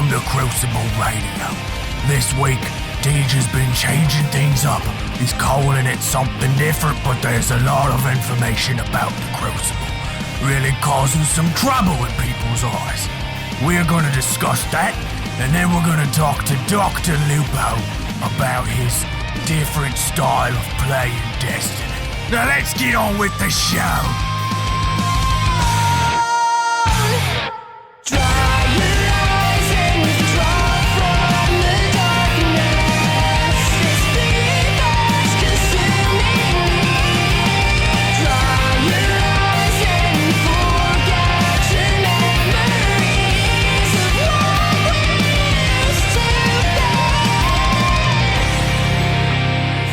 Welcome to Crucible Radio. This week, Deej has been changing things up. He's calling it something different, but there's a lot of information about the Crucible. Really causing some trouble in people's eyes. We're going to discuss that, and then we're going to talk to Dr. Lupo about his different style of playing Destiny. Now let's get on with the show.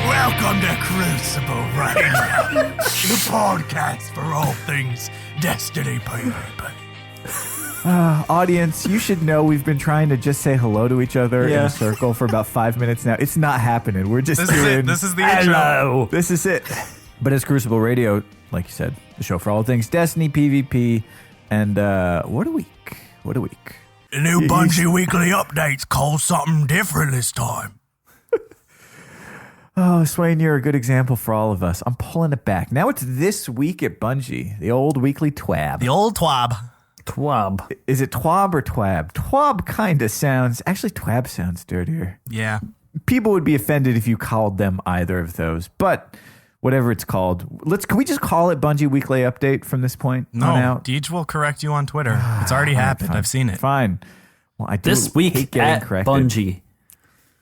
Welcome to Crucible Radio, the podcast for all things Destiny PvP. Audience, you should know we've been trying to just say hello to each other in a circle for about 5 minutes now. It's not happening. We're just doing This is the hello. intro. This is it. But it's Crucible Radio, like you said, the show for all things Destiny, PvP, and what a week. What a week. The new Bungie weekly updates call something different this time. Oh, Swain, you're a good example for all of us. I'm pulling it back. Now it's This Week at Bungie, the old weekly twab. The old twab. Twab. Is it twab or twab? Twab kind of sounds, actually twab sounds dirtier. Yeah. People would be offended if you called them either of those, but whatever it's called, can we just call it Bungie Weekly Update from this point on out? Deej will correct you on Twitter. It's already happened. Fine. I've seen it. Fine. Well, I do This hate week getting at corrected. Bungie.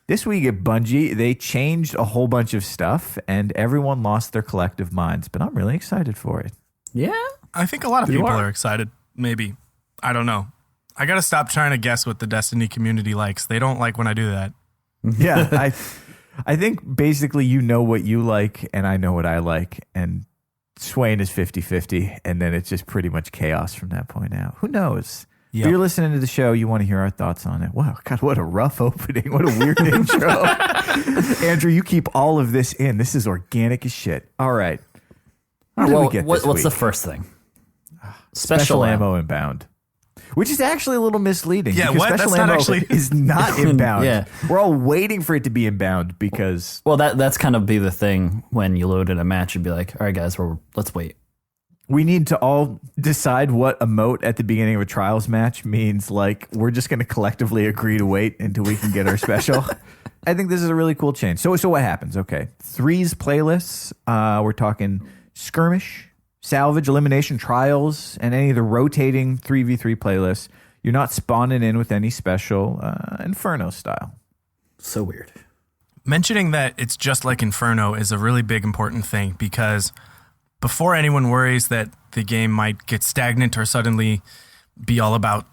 This week at Bungie, they changed a whole bunch of stuff, and everyone lost their collective minds. But I'm really excited for it. Yeah. I think a lot of You people are. are excited. Maybe. I don't know. I got to stop trying to guess what the Destiny community likes. They don't like when I do that. Yeah, I think basically you know what you like, and I know what I like, and Swain is 50-50, and then it's just pretty much chaos from that point out. Who knows? Yep. If you're listening to the show, you want to hear our thoughts on it. Wow, God, what a rough opening. What a weird intro. Andrew, you keep all of this in. This is organic as shit. All right. What did we get this what's week? the first thing? Special ammo inbound. Which is actually a little misleading. Yeah, because what? Special That's not ammo actually- is not inbound. Yeah. We're all waiting for it to be inbound because... Well, that's kind of be the thing when you load in a match. You'd be like, all right, guys, let's wait. We need to all decide what emote at the beginning of a trials match means. Like, we're just going to collectively agree to wait until we can get our special. I think this is a really cool change. So what happens? Okay. Threes playlists. We're talking skirmish, salvage, elimination, trials, and any of the rotating 3v3 playlists. You're not spawning in with any special Inferno style. So weird. Mentioning that it's just like Inferno is a really big important thing because before anyone worries that the game might get stagnant or suddenly be all about,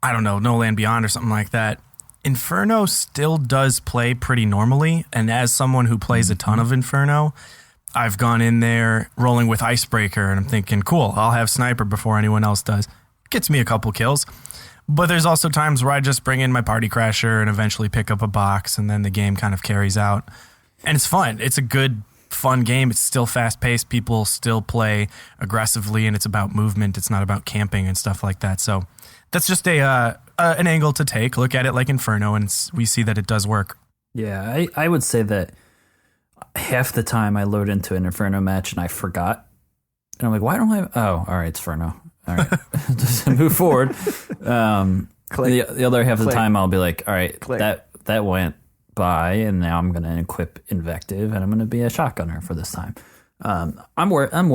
I don't know, No Land Beyond or something like that, Inferno still does play pretty normally. And as someone who plays a ton of Inferno, I've gone in there rolling with Icebreaker and I'm thinking, cool, I'll have Sniper before anyone else does. Gets me a couple kills. But there's also times where I just bring in my Party Crasher and eventually pick up a box and then the game kind of carries out. And it's fun. It's a good, fun game. It's still fast-paced. People still play aggressively, and it's about movement. It's not about camping and stuff like that. So that's just an angle to take. Look at it like Inferno, and we see that it does work. Yeah, I would say that half the time I load into an Inferno match and I forgot. And I'm like, why don't I? Oh, all right, it's Inferno. All right, just move forward. The other half of the time I'll be like, all right, that went by, and now I'm going to equip Invective, and I'm going to be a shotgunner for this time. I'm worried. I'm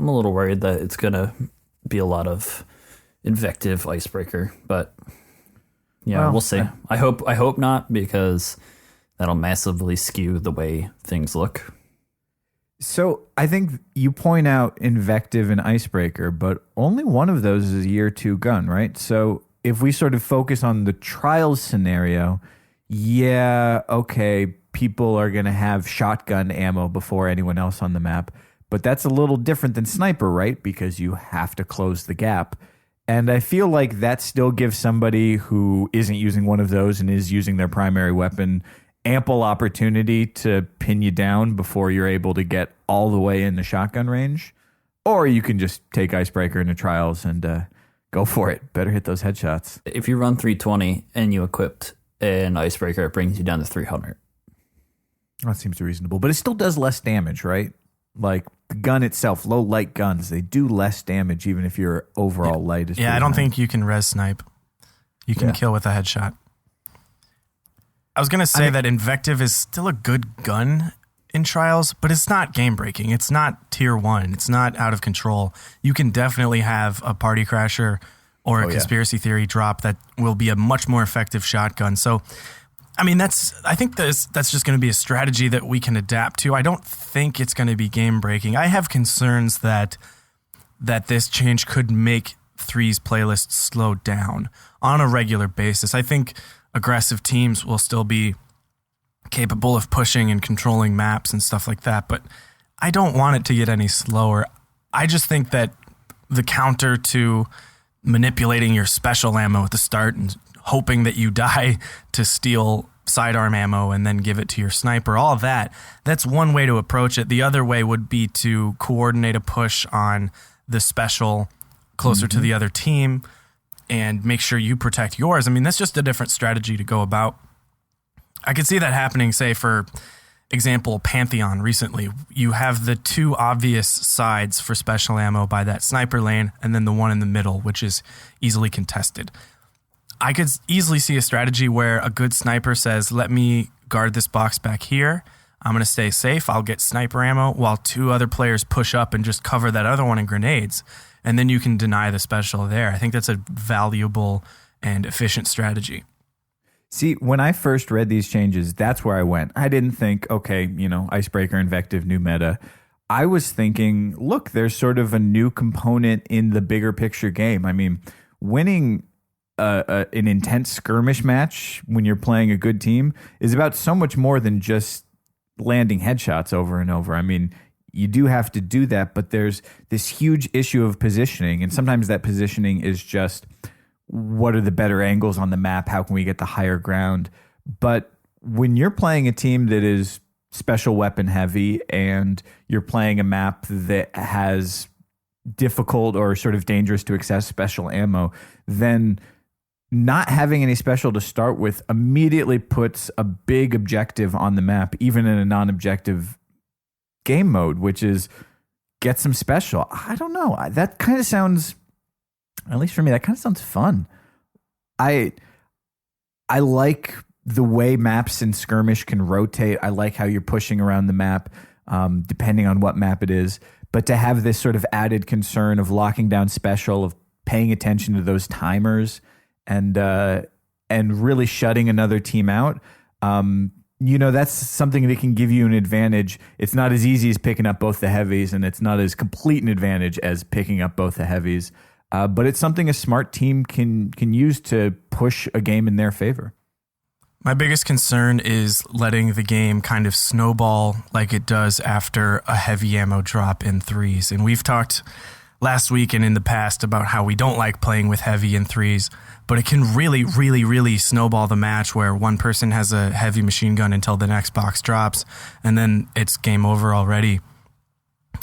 a little worried that it's going to be a lot of Invective Icebreaker, but yeah, Well, we'll see. I hope not, because that'll massively skew the way things look. So I think you point out Invective and Icebreaker, but only one of those is a year 2 gun, right? So if we sort of focus on the trials scenario, yeah, okay, people are going to have shotgun ammo before anyone else on the map, but that's a little different than Sniper, right? Because you have to close the gap. And I feel like that still gives somebody who isn't using one of those and is using their primary weapon ample opportunity to pin you down before you're able to get all the way in the shotgun range. Or you can just take Icebreaker into trials and go for it. Better hit those headshots. If you run 320 and you equipped an icebreaker, it brings you down to 300. That seems reasonable, but it still does less damage, right? Like the gun itself, low light guns, they do less damage even if your overall light is. Yeah, I don't think you can res snipe. You can kill with a headshot. I was going to say that Invective is still a good gun in Trials, but it's not game breaking. It's not tier 1. It's not out of control. You can definitely have a party crasher or a conspiracy theory drop that will be a much more effective shotgun. So, I mean, I think that's just going to be a strategy that we can adapt to. I don't think it's going to be game breaking. I have concerns that this change could make 3's playlists slow down on a regular basis. I think aggressive teams will still be capable of pushing and controlling maps and stuff like that, but I don't want it to get any slower. I just think that the counter to manipulating your special ammo at the start and hoping that you die to steal sidearm ammo and then give it to your sniper, all of that's one way to approach it. The other way would be to coordinate a push on the special closer to the other team and make sure you protect yours. I mean, that's just a different strategy to go about. I could see that happening, say, for example, Pantheon recently. You have the two obvious sides for special ammo by that sniper lane and then the one in the middle, which is easily contested. I could easily see a strategy where a good sniper says, let me guard this box back here. I'm going to stay safe. I'll get sniper ammo while two other players push up and just cover that other one in grenades. And then you can deny the special there. I think that's a valuable and efficient strategy. See, when I first read these changes, that's where I went. I didn't think, okay, Icebreaker, Invective, new meta. I was thinking, look, there's sort of a new component in the bigger picture game. I mean, winning an intense skirmish match when you're playing a good team is about so much more than just landing headshots over and over. I mean, you do have to do that, but there's this huge issue of positioning, and sometimes that positioning is just what are the better angles on the map? How can we get the higher ground? But when you're playing a team that is special weapon heavy and you're playing a map that has difficult or sort of dangerous to access special ammo, then not having any special to start with immediately puts a big objective on the map, even in a non-objective game mode, which is get some special. I don't know. That kind of sounds, at least for me, that kind of sounds fun. I like the way maps in skirmish can rotate. I like how you're pushing around the map, depending on what map it is. But to have this sort of added concern of locking down special, of paying attention to those timers, and really shutting another team out, that's something that can give you an advantage. It's not as easy as picking up both the heavies, and it's not as complete an advantage as picking up both the heavies. But it's something a smart team can use to push a game in their favor. My biggest concern is letting the game kind of snowball like it does after a heavy ammo drop in 3s. And we've talked last week and in the past about how we don't like playing with heavy in 3s, but it can really, really, really snowball the match where one person has a heavy machine gun until the next box drops, and then it's game over already.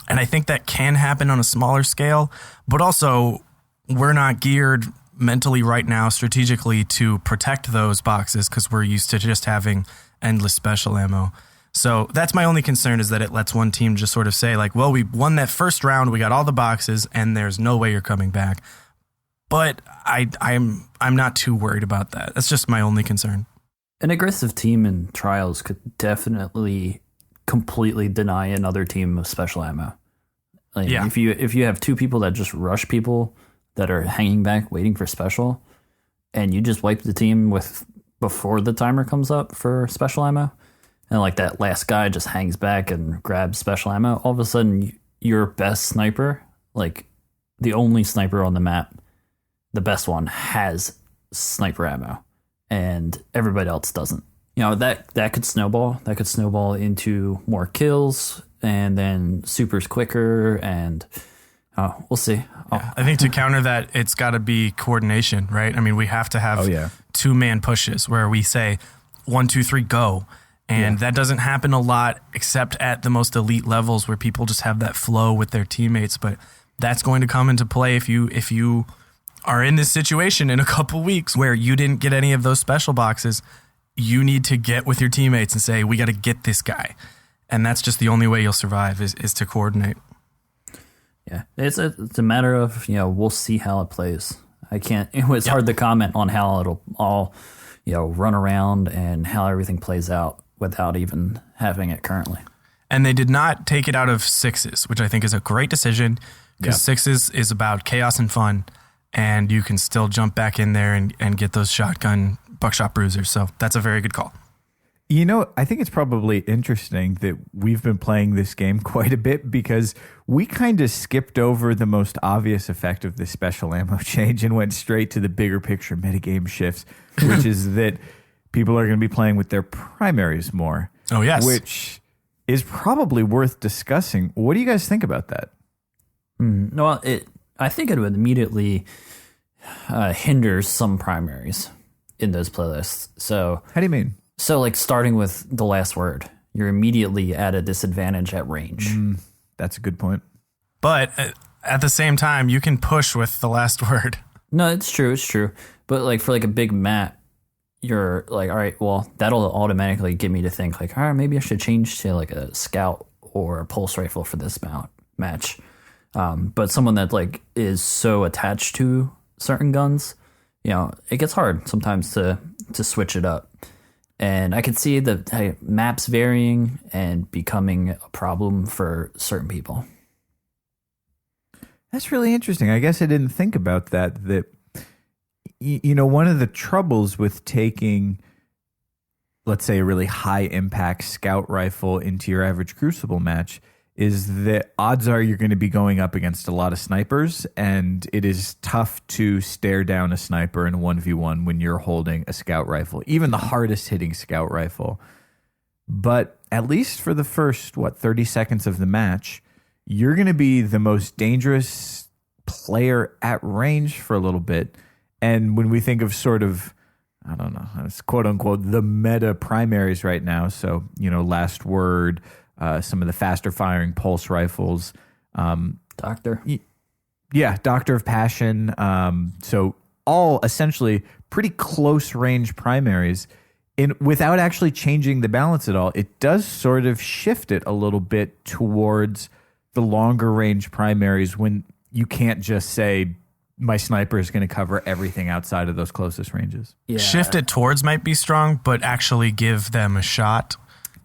And I think that can happen on a smaller scale, but also we're not geared mentally right now strategically to protect those boxes because we're used to just having endless special ammo. So that's my only concern, is that it lets one team just sort of say like, well, we won that first round, we got all the boxes, and there's no way you're coming back. But I'm not too worried about that. That's just my only concern. An aggressive team in Trials could definitely completely deny another team of special ammo. Like, if you have two people that just rush people that are hanging back waiting for special, and you just wipe the team with before the timer comes up for special ammo, and like that last guy just hangs back and grabs special ammo, all of a sudden your best sniper, like the only sniper on the map, the best one, has sniper ammo and everybody else doesn't. That could snowball. That could snowball into more kills, and then supers quicker, and we'll see. I think to counter that, it's got to be coordination, right? I mean, we have to have two-man pushes where we say 1, 2, 3, go. And that doesn't happen a lot except at the most elite levels where people just have that flow with their teammates. But that's going to come into play if you are in this situation in a couple weeks where you didn't get any of those special boxes, you need to get with your teammates and say, we got to get this guy. And that's just the only way you'll survive is to coordinate. Yeah, it's a matter of, we'll see how it plays. It's hard to comment on how it'll all, run around and how everything plays out without even having it currently. And they did not take it out of sixes, which I think is a great decision because sixes is about chaos and fun, and you can still jump back in there and get those shotgun buckshot bruisers. So that's a very good call. I think it's probably interesting that we've been playing this game quite a bit because we kind of skipped over the most obvious effect of this special ammo change and went straight to the bigger picture metagame shifts, which is that people are going to be playing with their primaries more. Oh, yes. Which is probably worth discussing. What do you guys think about that? Well, I think it would immediately hinder some primaries in those playlists. So how do you mean? So, like, starting with the last word, you're immediately at a disadvantage at range. That's a good point. But at the same time, you can push with the last word. No, it's true. But, like, for, like, a big map, you're like, all right, well, that'll automatically get me to think, like, all right, maybe I should change to, like, a scout or a pulse rifle for this match. But someone that, like, is so attached to certain guns, it gets hard sometimes to switch it up. And I could see the maps varying and becoming a problem for certain people. That's really interesting. I guess I didn't think about that. That, one of the troubles with taking, let's say, a really high impact scout rifle into your average Crucible match is that odds are you're going to be going up against a lot of snipers, and it is tough to stare down a sniper in a 1v1 when you're holding a scout rifle, even the hardest hitting scout rifle. But at least for the first, 30 seconds of the match, you're going to be the most dangerous player at range for a little bit. And when we think of sort of, I don't know, it's quote unquote the meta primaries right now, so, last word, some of the faster firing pulse rifles. Doctor. Doctor of Passion. So all essentially pretty close range primaries. Without actually changing the balance at all, it does sort of shift it a little bit towards the longer range primaries when you can't just say, my sniper is going to cover everything outside of those closest ranges. Yeah. Shift it towards might be strong, but actually give them a shot.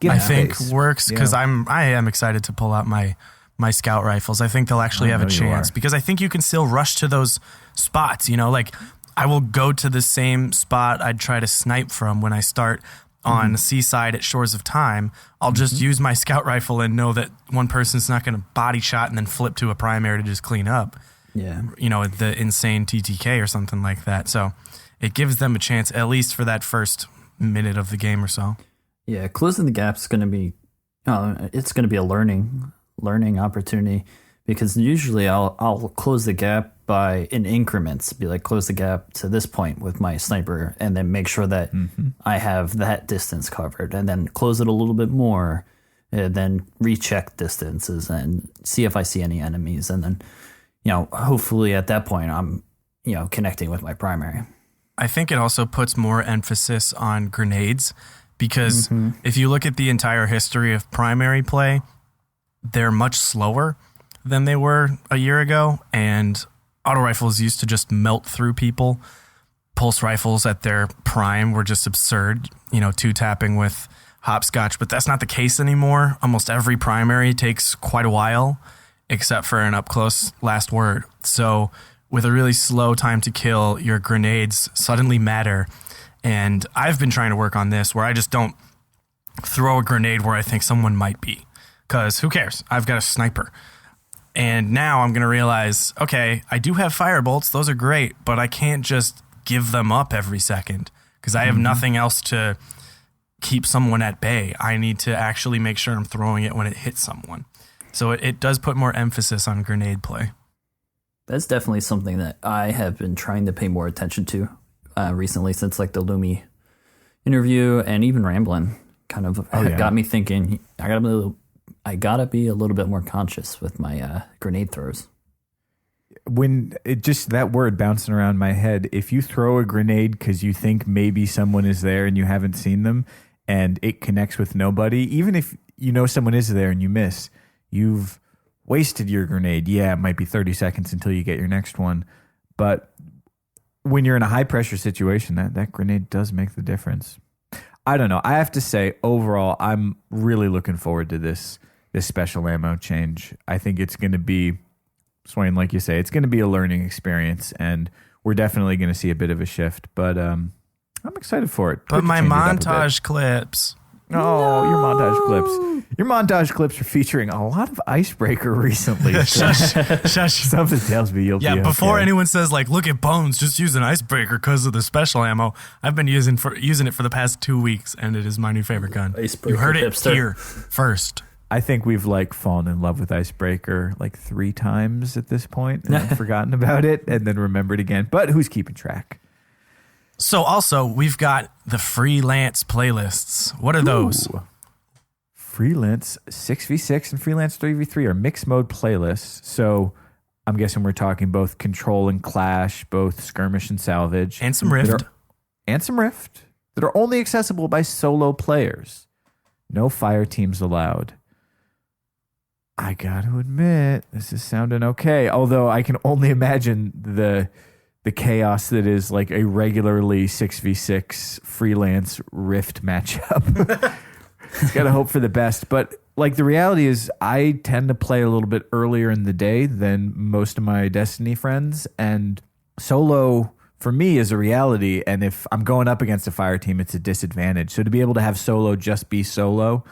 I think works because I am excited to pull out my scout rifles. I think they'll actually have a chance because I think you can still rush to those spots. Like I will go to the same spot I'd try to snipe from when I start on the seaside at Shores of Time. I'll just use my scout rifle and know that one person's not going to body shot and then flip to a primary to just clean up. Yeah, the insane TTK or something like that. So it gives them a chance at least for that first minute of the game or so. Yeah, closing the gap is going to be, it's going to be a learning opportunity because usually I'll close the gap in increments, be like close the gap to this point with my sniper, and then make sure that I have that distance covered, and then close it a little bit more, and then recheck distances and see if I see any enemies, and then hopefully at that point I'm connecting with my primary. I think it also puts more emphasis on grenades. Because if you look at the entire history of primary play, they're much slower than they were a year ago. And auto rifles used to just melt through people. Pulse rifles at their prime were just absurd, two-tapping with hopscotch. But that's not the case anymore. Almost every primary takes quite a while, except for an up-close last word. So with a really slow time to kill, your grenades suddenly matter. And I've been trying to work on this where I just don't throw a grenade where I think someone might be. Because who cares? I've got a sniper. And now I'm going to realize, okay, I do have firebolts. Those are great. But I can't just give them up every second. Because I have nothing else to keep someone at bay. I need to actually make sure I'm throwing it when it hits someone. So it does put more emphasis on grenade play. That's definitely something that I have been trying to pay more attention to. Recently, since like the Lumi interview and even Ramblin' kind of got me thinking I gotta be a little bit more conscious with my grenade throws. when it just that word bouncing around my head, if you throw a grenade because you think maybe someone is there and you haven't seen them and it connects with nobody, even if you know someone is there and you miss, you've wasted your grenade. Yeah, it might be 30 seconds until you get your next one. But when you're in a high pressure situation, that grenade does make the difference. I don't know. I have to say, overall, I'm really looking forward to this special ammo change. I think it's going to be, Swain, like you say, it's going to be a learning experience, and we're definitely going to see a bit of a shift. But I'm excited for it. But my montage clips. Oh, your montage clips. Your montage clips are featuring a lot of Icebreaker recently. Shush. Something tells me you'll be okay. Before anyone says, like, look at Bones, just use an Icebreaker because of the special ammo, I've been using it for the past 2 weeks, and it is my new favorite gun. Icebreaker you heard it hipster. here first. I think we've fallen in love with Icebreaker 3 times at this point and then forgotten about it and then remembered again. But who's keeping track? So also, we've got the Freelance playlists. What are those? Ooh. Freelance 6v6 and Freelance 3v3 are mixed mode playlists. So I'm guessing we're talking both Control and Clash, both Skirmish and Salvage. And some Rift. That are only accessible by solo players. No fire teams allowed. I got to admit, this is sounding okay. Although I can only imagine the chaos that is a regularly 6v6 Freelance Rift matchup. It's got to hope for the best. But the reality is I tend to play a little bit earlier in the day than most of my Destiny friends. And solo for me is a reality. And if I'm going up against a fire team, it's a disadvantage. So to be able to have solo just be solo,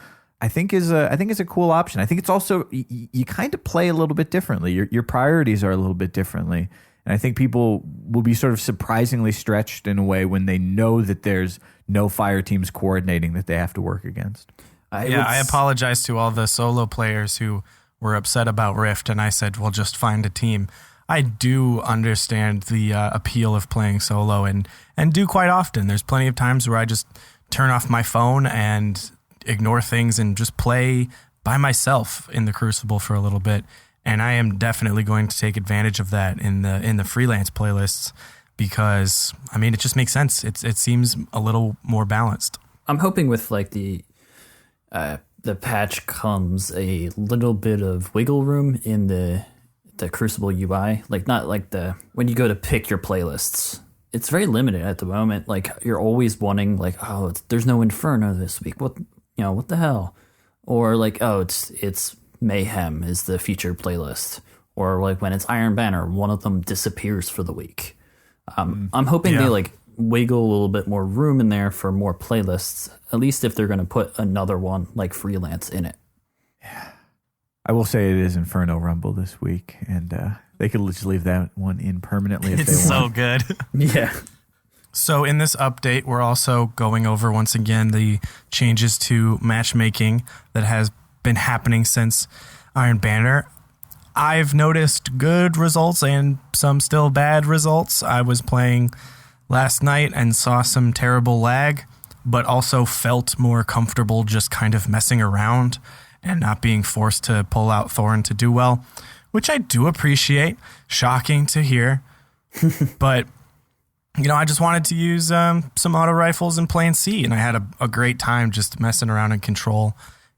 I think is a cool option. I think it's also, you kind of play a little bit differently. Your priorities are a little bit differently. And I think people will be sort of surprisingly stretched in a way when they know that there's no fire teams coordinating that they have to work against. I apologize to all the solo players who were upset about Rift, and I said, well, just find a team. I do understand the appeal of playing solo and do quite often. There's plenty of times where I just turn off my phone and ignore things and just play by myself in the Crucible for a little bit. And I am definitely going to take advantage of that in the Freelance playlists because, it just makes sense. It seems a little more balanced. I'm hoping with the patch comes a little bit of wiggle room in the Crucible UI. Not when you go to pick your playlists. It's very limited at the moment. You're always wanting there's no Inferno this week. What the hell? Or it's Mayhem is the featured playlist, or when it's Iron Banner, one of them disappears for the week. I'm hoping they wiggle a little bit more room in there for more playlists, at least if they're going to put another one like Freelance in it. Yeah, I will say it is Inferno Rumble this week, and they could just leave that one in permanently if they want. It's so good. Yeah. So in this update, we're also going over once again the changes to matchmaking that has been happening since Iron Banner. I've noticed good results and some still bad results. I was playing last night and saw some terrible lag, but also felt more comfortable just kind of messing around and not being forced to pull out Thorn to do well, which I do appreciate. Shocking to hear. But, I just wanted to use some auto rifles in Plan C, and I had a great time just messing around in Control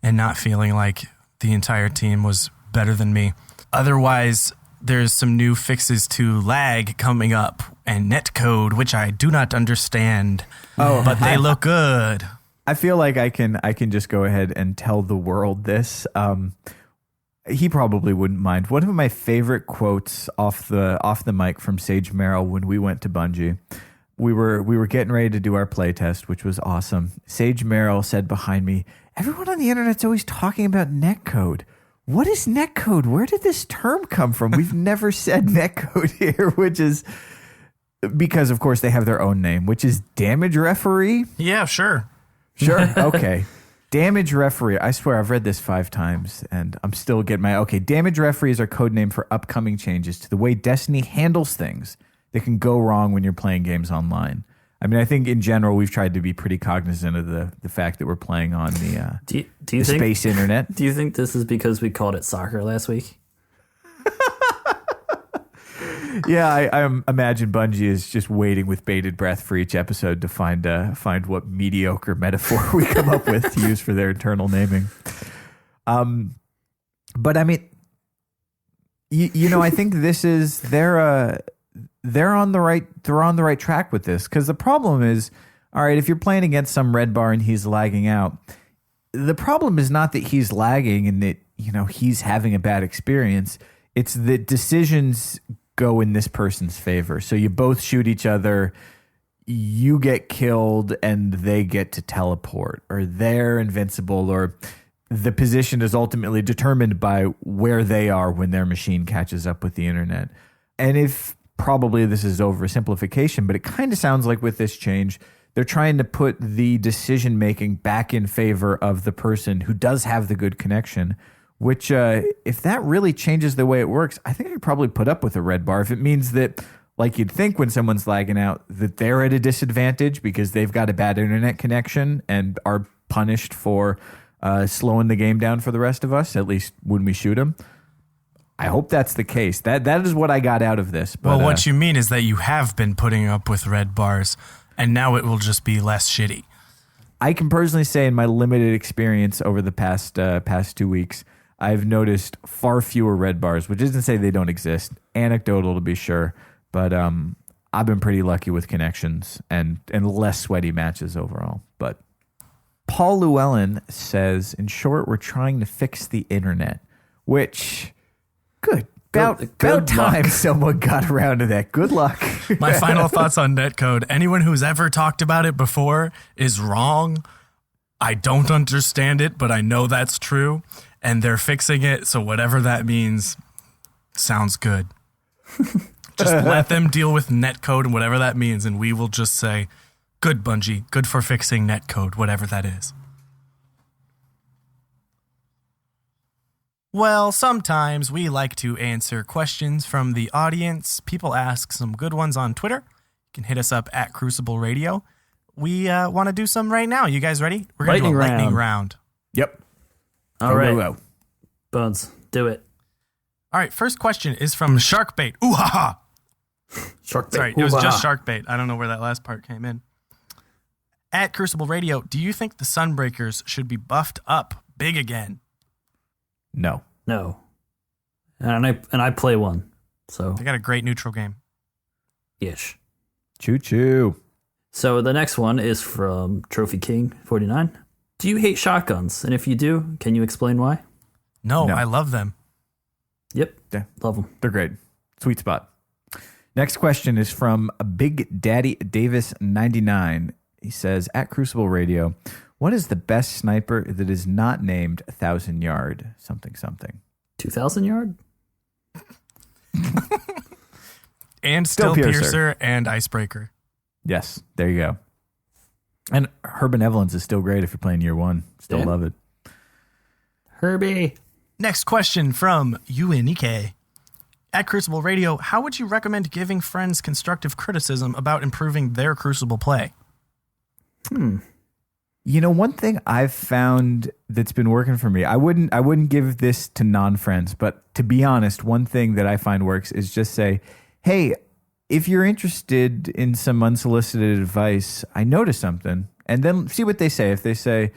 and not feeling like the entire team was better than me. Otherwise, there's some new fixes to lag coming up and netcode, which I do not understand, but they look good. I feel like I can just go ahead and tell the world this. He probably wouldn't mind. One of my favorite quotes off the mic from Sage Merrill when we went to Bungie, we were getting ready to do our playtest, which was awesome. Sage Merrill said behind me, "Everyone on the internet's always talking about netcode. What is netcode? Where did this term come from? We've never said netcode here," which is because, of course, they have their own name, which is Damage Referee. Yeah, sure. Sure. Okay. Damage Referee. I swear I've read this 5 times and I'm still getting okay. Damage Referee is our code name for upcoming changes to the way Destiny handles things that can go wrong when you're playing games online. I think in general we've tried to be pretty cognizant of the fact that we're playing on the space internet. Do you think this is because we called it soccer last week? Yeah, I imagine Bungie is just waiting with bated breath for each episode to find what mediocre metaphor we come up with to use for their internal naming. But I mean, I think this is they're on the right track with this, because the problem is, all right, if you're playing against some red bar and he's lagging out, the problem is not that he's lagging and that he's having a bad experience. It's that decisions go in this person's favor. So you both shoot each other, you get killed, and they get to teleport, or they're invincible, or the position is ultimately determined by where they are when their machine catches up with the internet. And if probably this is oversimplification, but it kind of sounds like with this change, they're trying to put the decision making back in favor of the person who does have the good connection, which if that really changes the way it works, I think I could probably put up with a red bar. If it means that, like you'd think when someone's lagging out, that they're at a disadvantage because they've got a bad internet connection and are punished for slowing the game down for the rest of us, at least when we shoot them. I hope that's the case. That is what I got out of this. But, well, what you mean is that you have been putting up with red bars, and now it will just be less shitty. I can personally say in my limited experience over the past 2 weeks, I've noticed far fewer red bars, which isn't to say they don't exist. Anecdotal to be sure, but I've been pretty lucky with connections and less sweaty matches overall. But Paul Llewellyn says, in short, we're trying to fix the internet, which, about time someone got around to that. Good luck. My final thoughts on netcode. Anyone who's ever talked about it before is wrong. I don't understand it, but I know that's true. And they're fixing it, so whatever that means sounds good. Just let them deal with netcode and whatever that means, and we will just say, good, Bungie. Good for fixing netcode, whatever that is. Well, sometimes we like to answer questions from the audience. People ask some good ones on Twitter. You can hit us up at Crucible Radio. We want to do some right now. You guys ready? We're going to do a lightning round. Yep. All right. Buds, do it. All right, first question is from Sharkbait. Ooh ha ha. Sharkbait. Sorry, it was just Sharkbait. I don't know where that last part came in. At Crucible Radio, do you think the Sunbreakers should be buffed up big again? No. And I play one. So they got a great neutral game. Ish. Choo choo. So the next one is from Trophy King 49. Do you hate shotguns? And if you do, can you explain why? No, I love them. Yep. Yeah. Love them. They're great. Sweet spot. Next question is from Big Daddy Davis 99. He says, at Crucible Radio, what is the best sniper that is not named 1,000 yard something? 2,000 yard? And still piercer and icebreaker. Yes, there you go. And Her Benevolence is still great if you're playing year one. Still love it. Herbie. Next question from UNEK. At Crucible Radio, how would you recommend giving friends constructive criticism about improving their Crucible play? One thing I've found that's been working for me, I wouldn't give this to non-friends, but to be honest, one thing that I find works is just say, hey, if you're interested in some unsolicited advice, I noticed something, and then see what they say. If they say,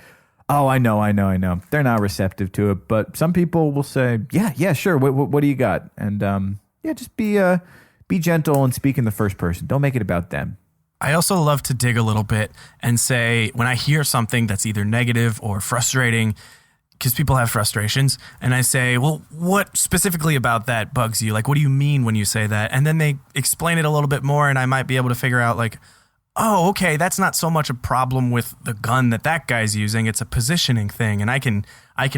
oh, I know, they're not receptive to it, but some people will say, yeah, sure, what do you got? And just be gentle and speak in the first person. Don't make it about them. I also love to dig a little bit and say, when I hear something that's either negative or frustrating, because people have frustrations, and I say, well, what specifically about that bugs you? Like, what do you mean when you say that? And then they explain it a little bit more, and I might be able to figure out, like, oh, okay, that's not so much a problem with the gun that guy's using. It's a positioning thing, and I can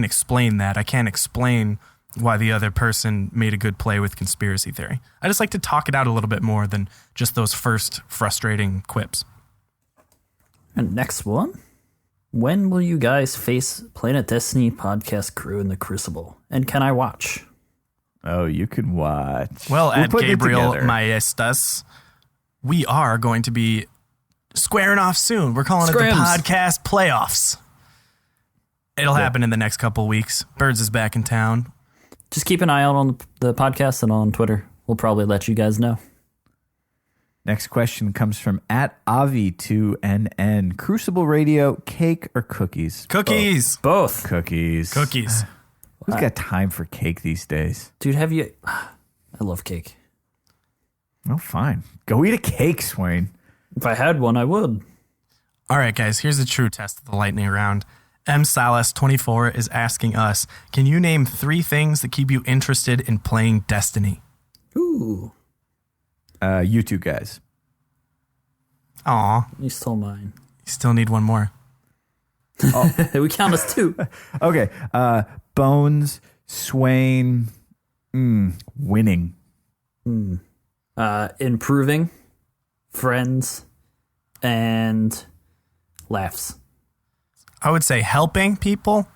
explain that. I can't explain why the other person made a good play with conspiracy theory. I just like to talk it out a little bit more than just those first frustrating quips. And next one. When will you guys face PlanetDestiny podcast crew in the Crucible? And can I watch? Oh, you can watch. Well, at Gabriel Maestas, we are going to be squaring off soon. We're calling it the podcast playoffs. It'll happen in the next couple weeks. Birds is back in town. Just keep an eye out on the podcast and on Twitter. we'll probably let you guys know. Next question comes from @Avi2NN. Crucible Radio, cake or cookies? Cookies. Both. Cookies. Cookies. Who's got time for cake these days? Dude, have you... I love cake. Oh, fine. Go eat a cake, Swain. If I had one, I would. All right, guys, here's the true test of the lightning round. M. Salas24 is asking us, can you name 3 things that keep you interested in playing Destiny? Ooh. You two guys. Aw, You stole mine. you still need one more. We count as 2. Okay. Bones, Swain, winning. Improving, friends, and laughs. I would say helping people,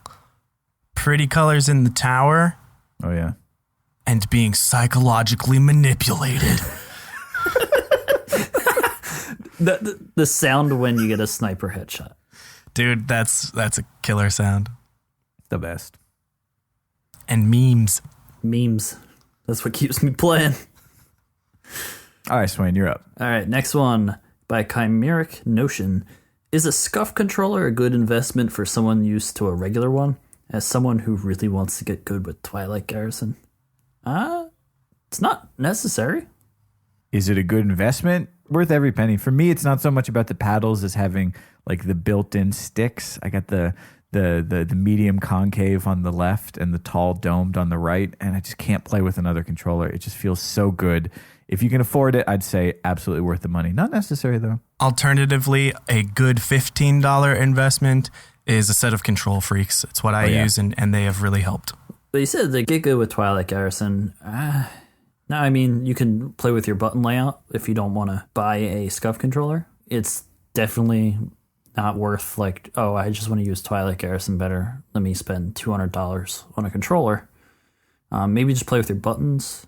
pretty colors in the tower, Oh, yeah. and being psychologically manipulated. The sound when you get a sniper headshot. Dude, that's a killer sound. The best. And memes. Memes. That's what keeps me playing. All right, Swain, you're up. All right, next one by Chimeric Notion. Is a scuff controller a good investment for someone used to a regular one? As someone who really wants to get good with Twilight Garrison? It's not necessary. Is it a good investment? Worth every penny. For me, it's not so much about the paddles as having like the built-in sticks. I got the medium concave on the left and the tall domed on the right, and I just can't play with another controller. It just feels so good. If you can afford it, I'd say absolutely worth the money. Not necessary, though. Alternatively, a good $15 investment is a set of Control Freaks. It's what I use, and they have really helped. But you said they get good with Twilight Garrison. No, I mean, you can play with your button layout if you don't want to buy a scuff controller. It's definitely not worth like, oh, I just want to use Twilight Garrison better. Let me spend $200 on a controller. Maybe just play with your buttons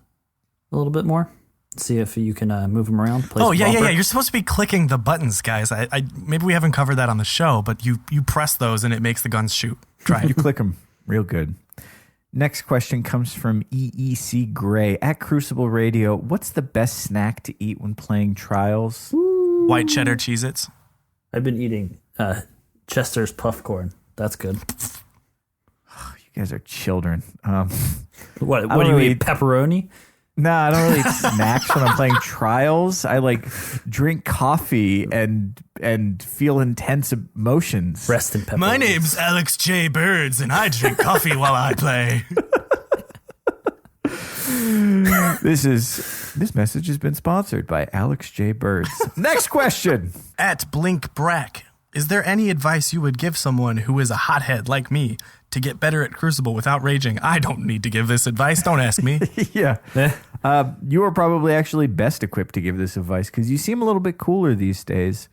a little bit more. See if you can move them around. Oh, yeah. You're supposed to be clicking the buttons, guys. I maybe we haven't covered that on the show, but you press those and it makes the guns shoot. Try it. You click them real good. Next question comes from EEC Gray at Crucible Radio. What's the best snack to eat when playing Trials? White cheddar Cheez-Its. I've been eating Chester's puff corn. That's good. You guys are children. What do you eat? Pepperoni? No, I don't really eat snacks when I'm playing Trials. I like drink coffee and feel intense emotions. Rest in pepperoni. My name's Alex J. Birds, and I drink coffee while I play. This message has been sponsored by Alex J. Birds. Next question. At Blink Brack, is there any advice you would give someone who is a hothead like me to get better at Crucible without raging? I don't need to give this advice. Don't ask me. Yeah. You are probably actually best equipped to give this advice because you seem a little bit cooler these days.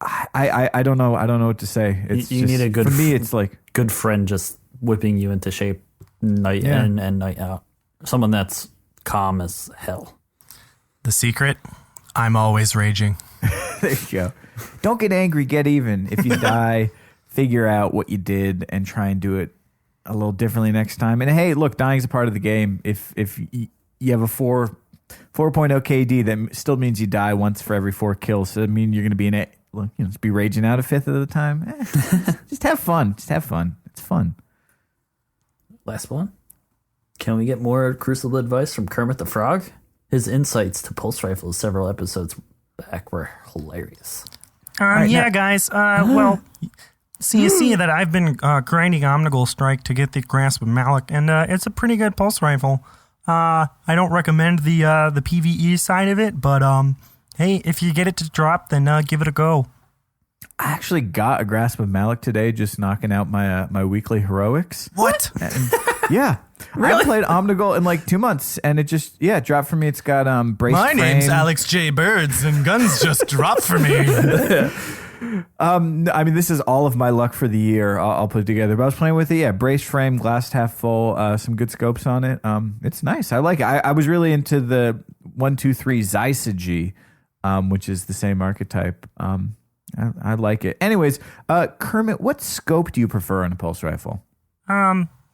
I don't know. I don't know what to say. It's you need a good. For me, it's like good friend just whipping you into shape night in and night out. Someone that's calm as hell. The secret? I'm always raging. There you go. Don't get angry. Get even. If you die, figure out what you did and try and do it a little differently next time. And hey, look, dying's a part of the game. If you have a 4.0 KD, that still means you die once for every 4 kills. So that means you're going to be just be raging out a fifth of the time. Just have fun. Just have fun. It's fun. Last one. Can we get more Crucible advice from Kermit the Frog? His insights to pulse rifles several episodes back were hilarious. Guys. Well, so you see that I've been grinding Omnigul Strike to get the Grasp of Malak, and it's a pretty good pulse rifle. I don't recommend the PvE side of it, but hey, if you get it to drop, then give it a go. I actually got a Grasp of Malak today, just knocking out my weekly heroics. What? And, yeah. Really? I haven't played Omnigul in like 2 months, and it just, dropped for me. It's got braced My frame. name's Alex J. Birds, and guns just dropped for me. I mean, this is all of my luck for the year. I'll put it together. But I was playing with it, braced frame, glass half full, some good scopes on it. It's nice. I like it. I was really into the 123 Zysagy, which is the same archetype. I like it. Anyways, Kermit, what scope do you prefer on a pulse rifle?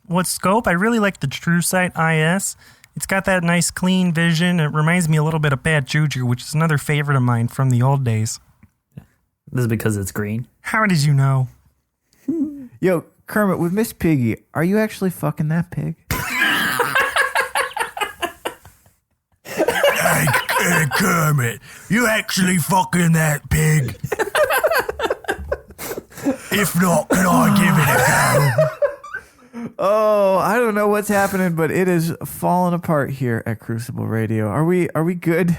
What scope? I really like the True Sight IS. It's got that nice clean vision. It reminds me a little bit of Bad Juju, which is another favorite of mine from the old days. This is because it's green. How did you know? Yo, Kermit, with Miss Piggy, are you actually fucking that pig? Hey, Kermit, you actually fucking that pig? If not, can I give it a go? Oh, I don't know what's happening, but it is falling apart here at Crucible Radio. Are we good?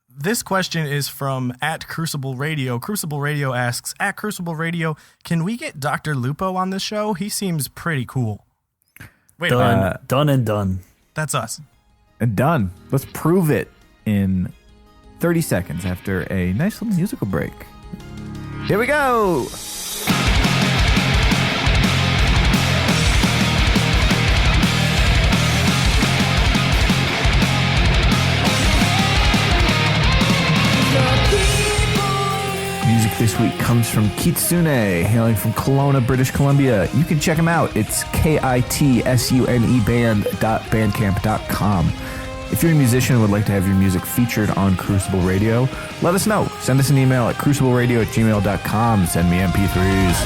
This question is from @Crucible Radio. Crucible Radio asks, @Crucible Radio, can we get Dr. Lupo on this show? He seems pretty cool. Wait a minute. Done and done. That's us. And done. Let's prove it in 30 seconds after a nice little musical break. Here we go. Music this week comes from Kitsune, hailing from Kelowna, British Columbia. You can check him out. It's KITSUNE band.bandcamp.com. If you're a musician and would like to have your music featured on Crucible Radio, let us know. Send us an email at crucibleradio@gmail.com. Send me MP3s.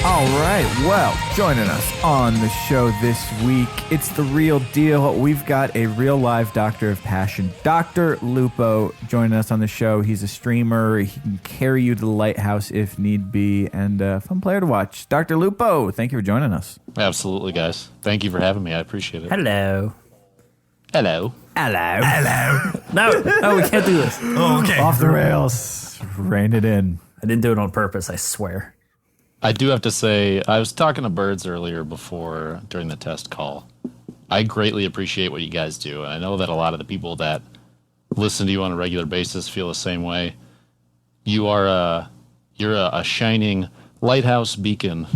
All right, well, joining us on the show this week, it's the real deal. We've got a real live doctor of passion, Dr. Lupo, joining us on the show. He's a streamer. He can carry you to the lighthouse if need be, and a fun player to watch. Dr. Lupo, thank you for joining us. Absolutely, guys. Thank you for having me. I appreciate it. Hello. Hello. Hello. Hello. No, we can't do this. Oh, okay. Off the rails. Rein it in. I didn't do it on purpose, I swear. I do have to say, I was talking to Birds earlier during the test call. I greatly appreciate what you guys do. And I know that a lot of the people that listen to you on a regular basis feel the same way. You're a shining lighthouse beacon.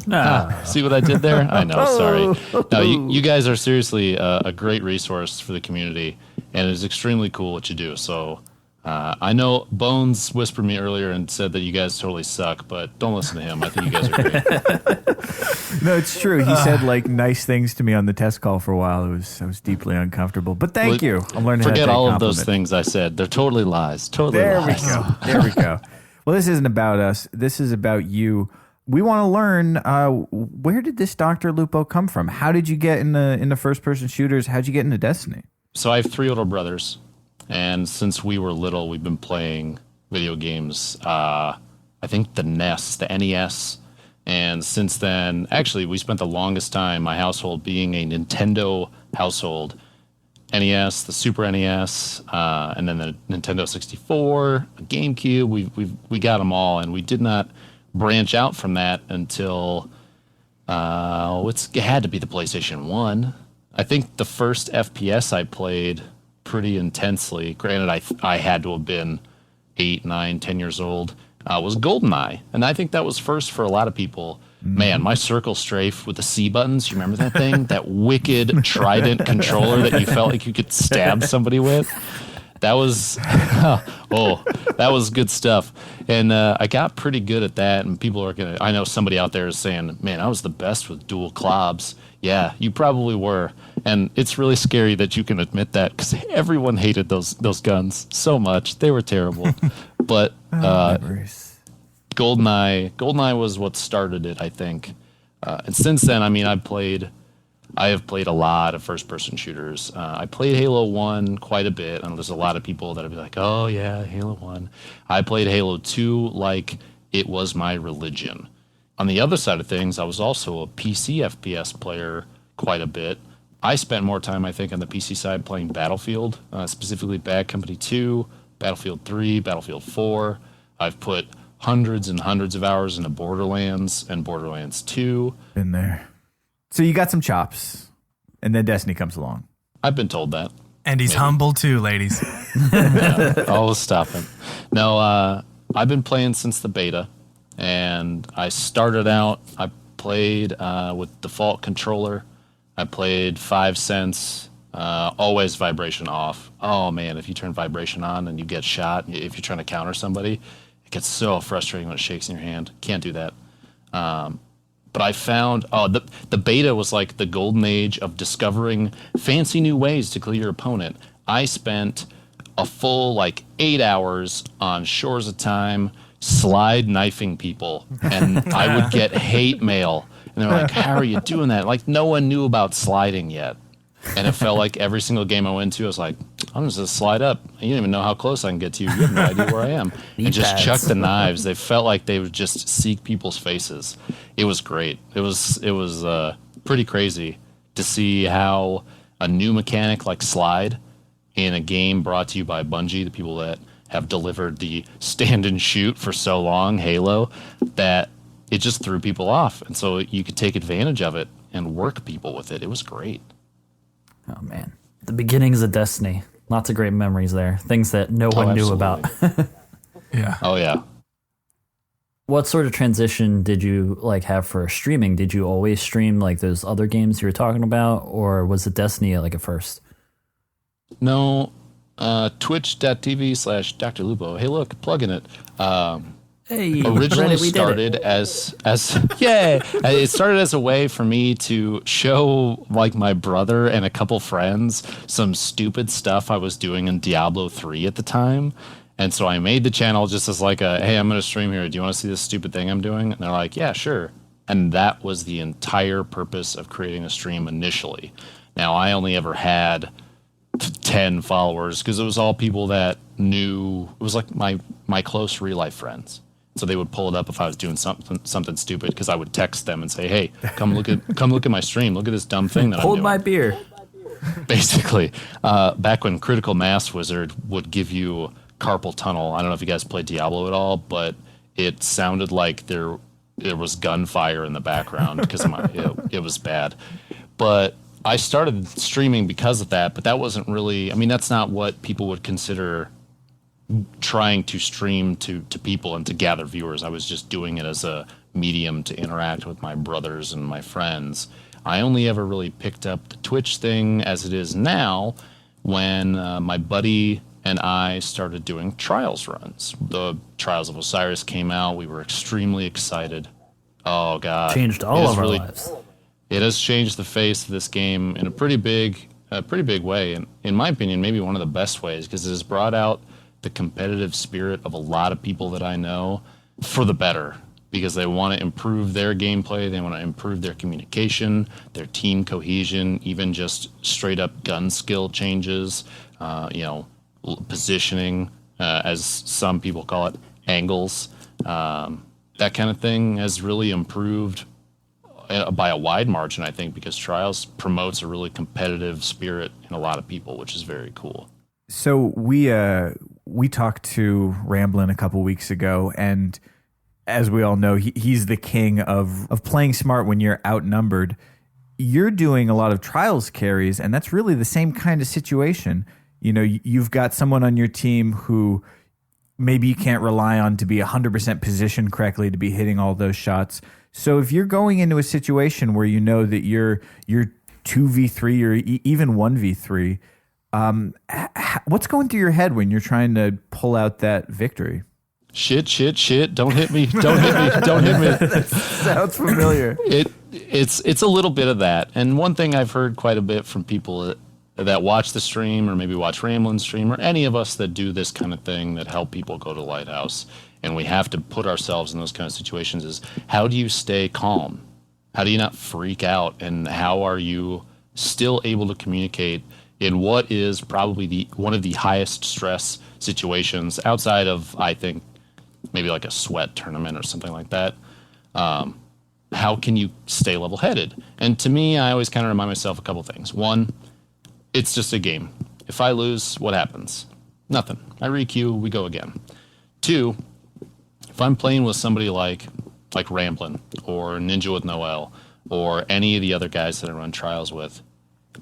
See what I did there? I know, sorry. No, you guys are seriously a great resource for the community, and it is extremely cool what you do. So I know Bones whispered me earlier and said that you guys totally suck, but don't listen to him. I think you guys are great. No, it's true. He said like nice things to me on the test call for a while. I was deeply uncomfortable, but thank you. I'm learning how to Forget take all of compliment. those things I said. They're totally lies. Totally There lies. we go. There we go. Well, this isn't about us. This is about you. We want to learn where did this Dr. Lupo come from? How did you get in the first person shooters? How'd you get into Destiny? So I have 3 older brothers, and since we were little, we've been playing video games. I think the NES, and since then, actually, we spent the longest time, my household being a Nintendo household. NES, the Super NES, and then the Nintendo 64, GameCube. We got them all, and we did not branch out from that until it had to be the PlayStation 1. I think the first FPS I played pretty intensely, granted I had to have been 8, 9, 10 years old, was GoldenEye. And I think that was first for a lot of people. Man, my circle strafe with the C buttons, you remember that thing? That wicked trident controller that you felt like you could stab somebody with? That was, that was good stuff. And I got pretty good at that. And people are I know somebody out there is saying, man, I was the best with dual clobs. Yeah, you probably were. And it's really scary that you can admit that because everyone hated those guns so much. They were terrible. But GoldenEye was what started it, I think. And since then, I mean, I have played a lot of first-person shooters. I played Halo 1 quite a bit. I know there's a lot of people that would be like, oh, yeah, Halo 1. I played Halo 2 like it was my religion. On the other side of things, I was also a PC FPS player quite a bit. I spent more time, I think, on the PC side playing Battlefield, specifically Bad Company 2, Battlefield 3, Battlefield 4. I've put hundreds and hundreds of hours into Borderlands and Borderlands 2. Been there. So you got some chops, and then Destiny comes along. I've been told that. And he's humble too, ladies. Yeah, I'll stop him. No, I've been playing since the beta. and I started out. I played with default controller. I played 5 cents. Always vibration off. Oh man, if you turn vibration on and you get shot, if you're trying to counter somebody, it gets so frustrating when it shakes in your hand. Can't do that. But I found the beta was like the golden age of discovering fancy new ways to kill your opponent. I spent a full like 8 hours on Shores of Time slide knifing people, and I would get hate mail, and they're like, "How are you doing that?" Like no one knew about sliding yet. And it felt like every single game I went to, I was like, I'm just going to slide up. You don't even know how close I can get to you. You have no idea where I am. And just chuck the knives. They felt like they would just seek people's faces. It was great. It was pretty crazy to see how a new mechanic like slide in a game brought to you by Bungie, the people that have delivered the stand and shoot for so long, Halo, that it just threw people off. And so you could take advantage of it and work people with it. It was great. Oh man, the beginnings of Destiny. Lots of great memories there. Things that no one knew about. Yeah. Oh yeah. What sort of transition did you like have for streaming? Did you always stream like those other games you were talking about, or was it Destiny like at first? No, twitch.tv/Dr. Lupo. Hey, look, plugging it. Hey, Originally we started as yeah, it started as a way for me to show like my brother and a couple friends some stupid stuff I was doing in Diablo 3 at the time. And so I made the channel just as like a, hey, I'm going to stream here. Do you want to see this stupid thing I'm doing? And they're like, yeah, sure. And that was the entire purpose of creating a stream initially. Now, I only ever had 10 followers because it was all people that knew. It was like my close real life friends. So they would pull it up if I was doing something stupid, because I would text them and say, "Hey, come look at my stream. Look at this dumb thing that I'm doing." Hold my beer. Basically, back when Critical Mass Wizard would give you carpal tunnel. I don't know if you guys played Diablo at all, but it sounded like there was gunfire in the background because it was bad. But I started streaming because of that. But that wasn't really. I mean, that's not what people would consider trying to stream to people and to gather viewers. I was just doing it as a medium to interact with my brothers and my friends. I only ever really picked up the Twitch thing as it is now when my buddy and I started doing Trials runs. The Trials of Osiris came out. We were extremely excited. Oh, God. Changed all of our lives. It has changed the face of this game in a pretty big way. And in my opinion, maybe one of the best ways, because it has brought out the competitive spirit of a lot of people that I know for the better, because they want to improve their gameplay, they want to improve their communication, their team cohesion, even just straight up gun skill changes, positioning, as some people call it, angles. That kind of thing has really improved by a wide margin, I think, because Trials promotes a really competitive spirit in a lot of people, which is very cool. So we talked to Ramblin' a couple weeks ago, and as we all know, he's the king of playing smart when you're outnumbered. You're doing a lot of Trials carries, and that's really the same kind of situation. You know, you've got someone on your team who maybe you can't rely on to be 100% positioned correctly to be hitting all those shots. So if you're going into a situation where you know that you're 2v3 or even 1v3, what's going through your head when you're trying to pull out that victory? Shit. Don't hit me. Don't hit me. Don't hit me. That sounds familiar. It's a little bit of that. And one thing I've heard quite a bit from people that watch the stream, or maybe watch Ramblin' stream, or any of us that do this kind of thing that help people go to Lighthouse, and we have to put ourselves in those kind of situations, is how do you stay calm? How do you not freak out? And how are you still able to communicate in what is probably one of the highest stress situations outside of, I think, maybe like a sweat tournament or something like that? How can you stay level-headed? And to me, I always kind of remind myself a couple things. One, it's just a game. If I lose, what happens? Nothing. I re-queue, we go again. Two, if I'm playing with somebody like Ramblin' or Ninja with Noel or any of the other guys that I run Trials with,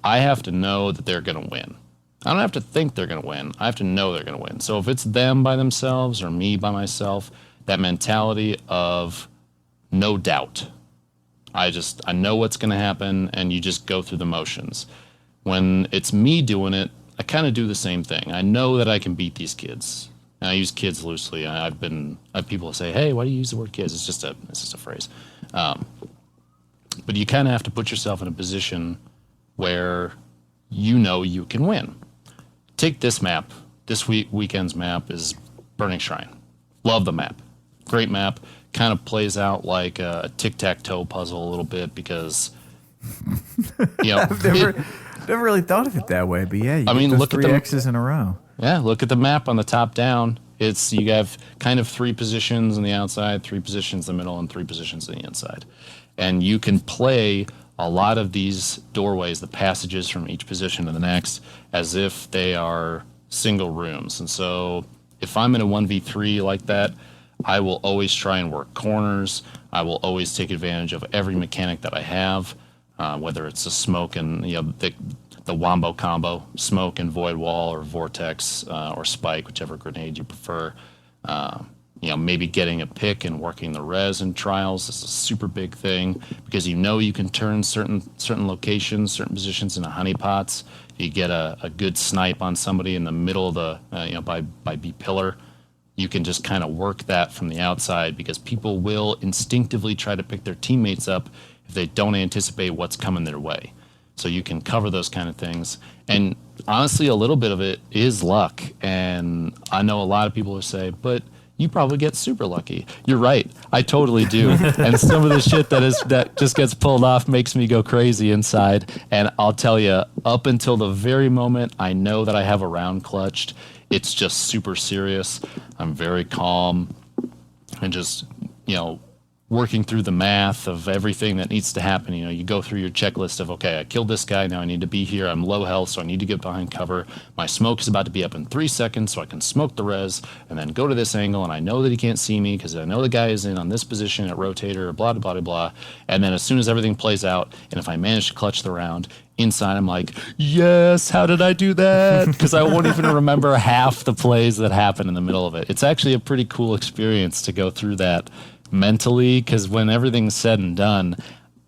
I have to know that they're going to win. I don't have to think they're going to win. I have to know they're going to win. So if it's them by themselves or me by myself, that mentality of no doubt. I know what's going to happen, and you just go through the motions. When it's me doing it, I kind of do the same thing. I know that I can beat these kids. And I use kids loosely. I have people say, "Hey, why do you use the word kids?" It's just a phrase. But you kind of have to put yourself in a position where you know you can win. Take this map. This weekend's map is Burning Shrine. Love the map. Great map. Kind of plays out like a tic-tac-toe puzzle a little bit because, I've never really thought of it that way. But yeah, look at 3 X's in a row. Yeah, look at the map on the top down. You have kind of 3 positions on the outside, 3 positions in the middle, and 3 positions on the inside. And you can play a lot of these doorways, the passages from each position to the next, as if they are single rooms. And so if I'm in a 1v3 like that, I will always try and work corners. I will always take advantage of every mechanic that I have, whether it's a smoke and the wombo combo, smoke and void wall, or vortex, or spike, whichever grenade you prefer. Maybe getting a pick and working the res in trials is a super big thing because you can turn certain locations, certain positions into honeypots. You get a good snipe on somebody in the middle of the by B pillar. You can just kind of work that from the outside because people will instinctively try to pick their teammates up if they don't anticipate what's coming their way. So you can cover those kind of things. And honestly, a little bit of it is luck. And I know a lot of people will say, but you probably get super lucky. You're right. I totally do. And some of the shit that just gets pulled off makes me go crazy inside. And I'll tell you, up until the very moment I know that I have a round clutched, it's just super serious. I'm very calm and just, working through the math of everything that needs to happen. You go through your checklist of, okay, I killed this guy, now I need to be here. I'm low health, so I need to get behind cover. My smoke is about to be up in 3 seconds, so I can smoke the res, and then go to this angle, and I know that he can't see me because I know the guy is in on this position at rotator, blah, blah, blah, blah. And then as soon as everything plays out, and if I manage to clutch the round, inside I'm like, yes, how did I do that? Because I won't even remember half the plays that happen in the middle of it. It's actually a pretty cool experience to go through that mentally, because when everything's said and done,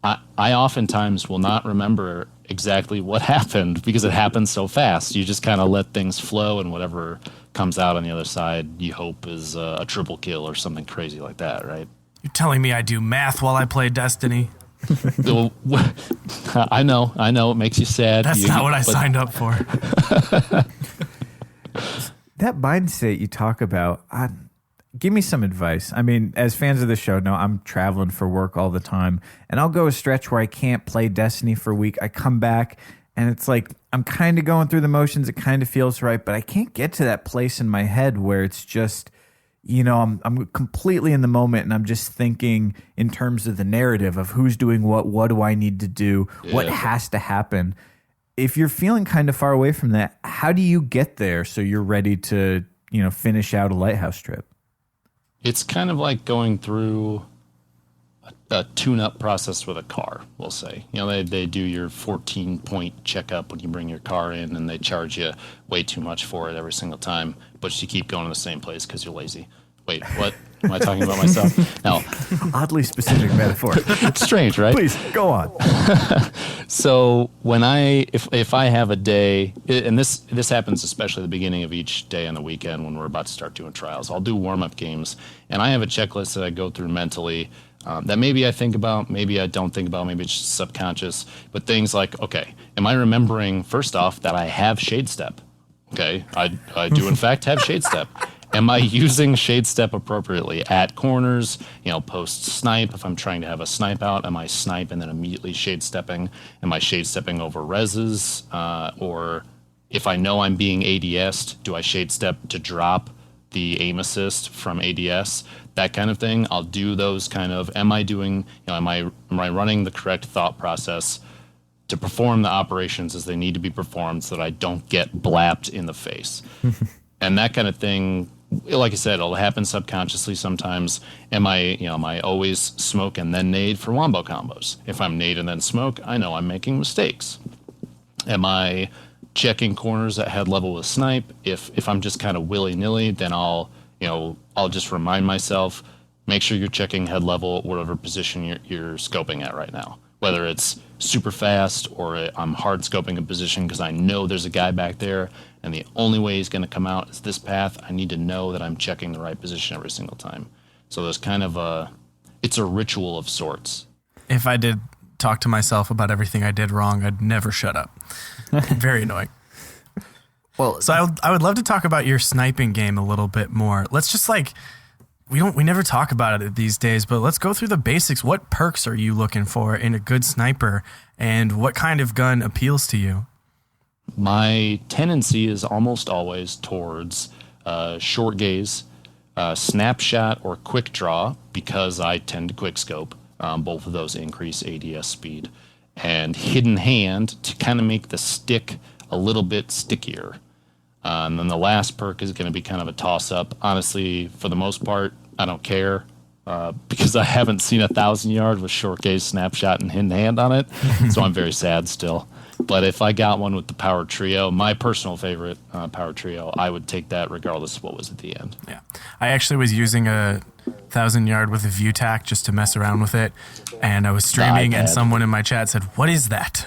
I oftentimes will not remember exactly what happened because it happens so fast. You just kind of let things flow, and whatever comes out on the other side, you hope is a triple kill or something crazy like that, right? You're telling me I do math while I play Destiny? I know. It makes you sad. That's not what I signed up for. That mindset you talk about, give me some advice. I mean, as fans of the show know, I'm traveling for work all the time, and I'll go a stretch where I can't play Destiny for a week. I come back, and it's like I'm kind of going through the motions. It kind of feels right, but I can't get to that place in my head where it's just, I'm completely in the moment, and I'm just thinking in terms of the narrative of who's doing what do I need to do, what has to happen. If you're feeling kind of far away from that, how do you get there so you're ready to, finish out a lighthouse trip? It's kind of like going through a tune-up process with a car, we'll say. They do your 14-point checkup when you bring your car in, and they charge you way too much for it every single time, but you keep going to the same place because you're lazy. Wait, what? Am I talking about myself? No. Oddly specific metaphor. It's strange, right? Please, go on. So when if I have a day, and this happens especially at the beginning of each day on the weekend when we're about to start doing trials, I'll do warm-up games, and I have a checklist that I go through mentally that maybe I think about, maybe I don't think about, maybe it's just subconscious, but things like, okay, am I remembering, first off, that I have Shade Step? Okay, I do in fact have Shade Step. Am I using Shade Step appropriately at corners, post snipe? If I'm trying to have a snipe out, am I snipe and then immediately Shade Stepping? Am I Shade Stepping over reses? Or if I know I'm being ADS'd, do I Shade Step to drop the aim assist from ADS? That kind of thing. I'll do those kind of, am I running the correct thought process to perform the operations as they need to be performed so that I don't get blapped in the face? And that kind of thing, like I said, it'll happen subconsciously sometimes. Am I always smoke and then nade for wombo combos? If I'm nade and then smoke, I know I'm making mistakes. Am I checking corners at head level with snipe? If I'm just kind of willy-nilly, then I'll I'll just remind myself, make sure you're checking head level, whatever position you're scoping at right now. Whether it's super fast or I'm hard scoping a position because I know there's a guy back there and the only way he's going to come out is this path. I need to know that I'm checking the right position every single time. So there's kind of it's a ritual of sorts. If I did talk to myself about everything I did wrong, I'd never shut up. Very annoying. Well, So I would love to talk about your sniping game a little bit more. Let's just we never talk about it these days, but let's go through the basics. What perks are you looking for in a good sniper, and what kind of gun appeals to you? My tendency is almost always towards short gaze, snapshot, or quick draw because I tend to quick scope. Both of those increase ADS speed. And hidden hand to kind of make the stick a little bit stickier. And then the last perk is going to be kind of a toss-up. Honestly, for the most part, I don't care because I haven't seen 1,000 yard with short gaze, snapshot, and hidden hand on it. So I'm very sad still. But if I got one with the power trio, my personal favorite power trio, I would take that regardless of what was at the end. Yeah, I actually was using a 1,000 yard with a view tac just to mess around with it, and I was streaming, and someone in my chat said, "What is that?"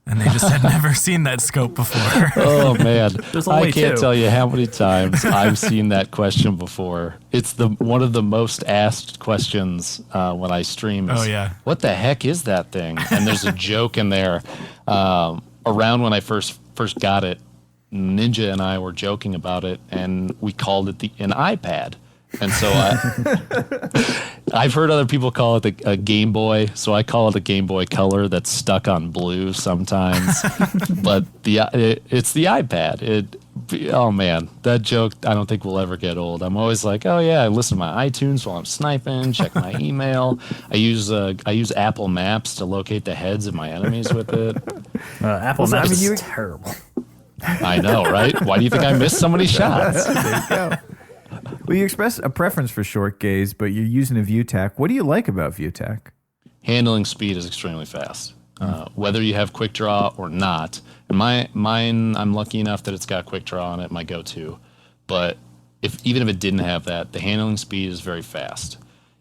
And they just had never seen that scope before. Oh man, There's I only can't two. tell you how many times I've seen that question before. It's one of the most asked questions when I stream. Is, Oh, yeah. what the heck is that thing? And there's a joke in there. Around when I first got it, Ninja and I were joking about it, and we called it an iPad. And so I've heard other people call it a Game Boy, so I call it a Game Boy Color that's stuck on blue sometimes. But it's the iPad. Oh man, that joke I don't think will ever get old. I'm always like, oh yeah, I listen to my iTunes while I'm sniping, check my email. I use Apple Maps to locate the heads of my enemies with it. Apple Well, Maps I mean, is terrible. I know, right? Why do you think I missed so many shots? There you go. Well, you express a preference for short gaze, but you're using a view tac. What do you like about view tac? Handling speed is extremely fast, whether you have quick draw or not. And mine, I'm lucky enough that it's got quick draw on it, my go-to. But even if it didn't have that, the handling speed is very fast.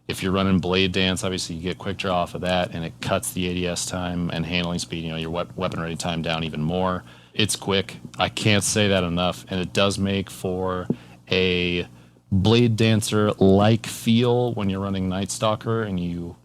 If you're running blade dance, obviously you get quick draw off of that, and it cuts the ADS time and handling speed. Your weapon ready time down even more. It's quick. I can't say that enough, and it does make for a blade dancer like feel when you're running Night Stalker and you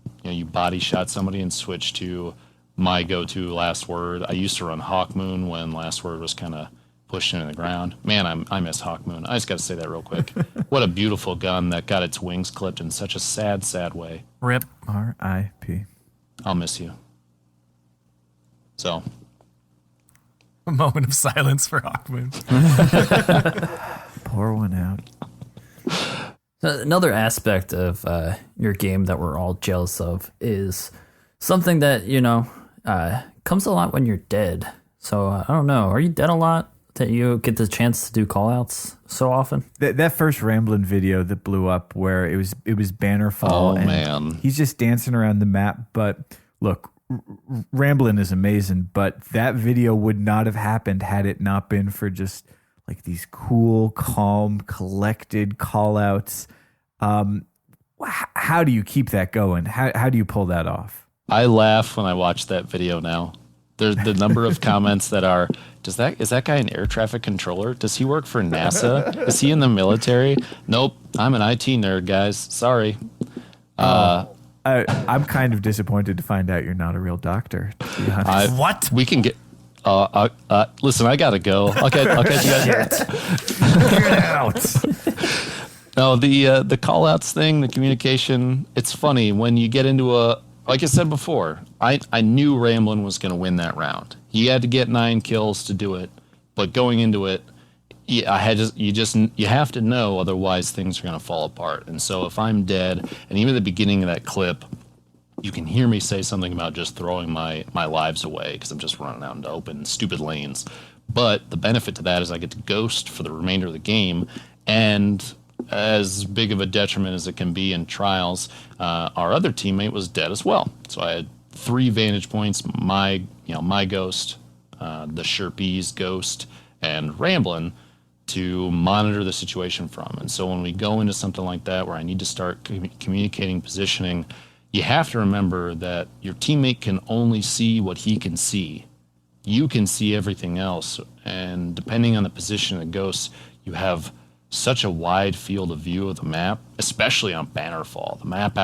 body shot somebody and switch to my go-to Last Word. I used to run Hawk Moon when Last Word was kind of pushed into the ground. Man, I miss Hawk Moon. I just got to say that real quick. What a beautiful gun that got its wings clipped in such a sad, sad way. Rip. R.I.P. I'll miss you. So, A moment of silence for Hawkmoon. Pour one out. Another aspect of your game that we're all jealous of is something that, comes a lot when you're dead. So I don't know. Are you dead a lot that you get the chance to do callouts so often? That first Ramblin' video that blew up where it was Bannerfall. Oh, and man. He's just dancing around the map. But look, Ramblin' is amazing, but that video would not have happened had it not been for just like these cool, calm, collected callouts. How do you keep that going? How do you pull that off? I laugh when I watch that video now. There's the number of comments that are, is that guy an air traffic controller? Does he work for NASA? Is he in the military? Nope. I'm an IT nerd, guys. Sorry. I'm kind of disappointed to find out you're not a real doctor, to be honest. What? We can get. Listen, I gotta go. I'll catch you guys. Get out. No, the call outs thing, the communication. It's funny when you get into like I said before. I knew Ramblin' was going to win that round. He had to get 9 kills to do it, but going into it, you have to know, otherwise things are going to fall apart. And so if I'm dead, and even at the beginning of that clip, you can hear me say something about just throwing my lives away because I'm just running out into open, stupid lanes. But the benefit to that is I get to ghost for the remainder of the game, and as big of a detriment as it can be in trials, our other teammate was dead as well. So I had 3 vantage points: my ghost, the Sherpie's ghost, and Ramblin'. to monitor the situation from. And so when we go into something like that where I need to start communicating positioning, you have to remember that your teammate can only see what he can see. You can see everything else, and depending on the position of the ghosts, you have such a wide field of view of the map, especially on Bannerfall. The map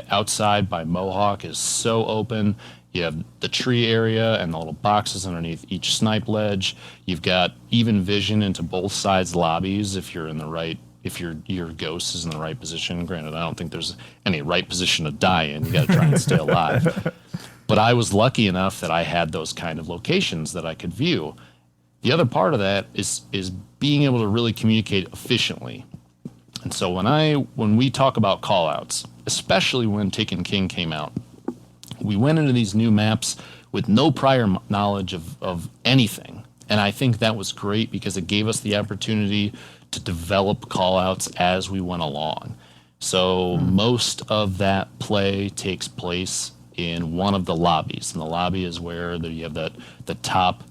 outside by Mohawk is so open. You have the tree area and the little boxes underneath each snipe ledge. You've got even vision into both sides lobbies if you're in the right, if your ghost is in the right position. Granted, I don't think there's any right position to die in. You got to try and stay alive. But I was lucky enough that I had those kind of locations that I could view. The other part of that is being able to really communicate efficiently. And so when we talk about callouts, especially when Taken King came out, we went into these new maps with no prior knowledge of anything. And I think that was great because it gave us the opportunity to develop callouts as we went along. So most of that play takes place in one of the lobbies. And the lobby is where you have the top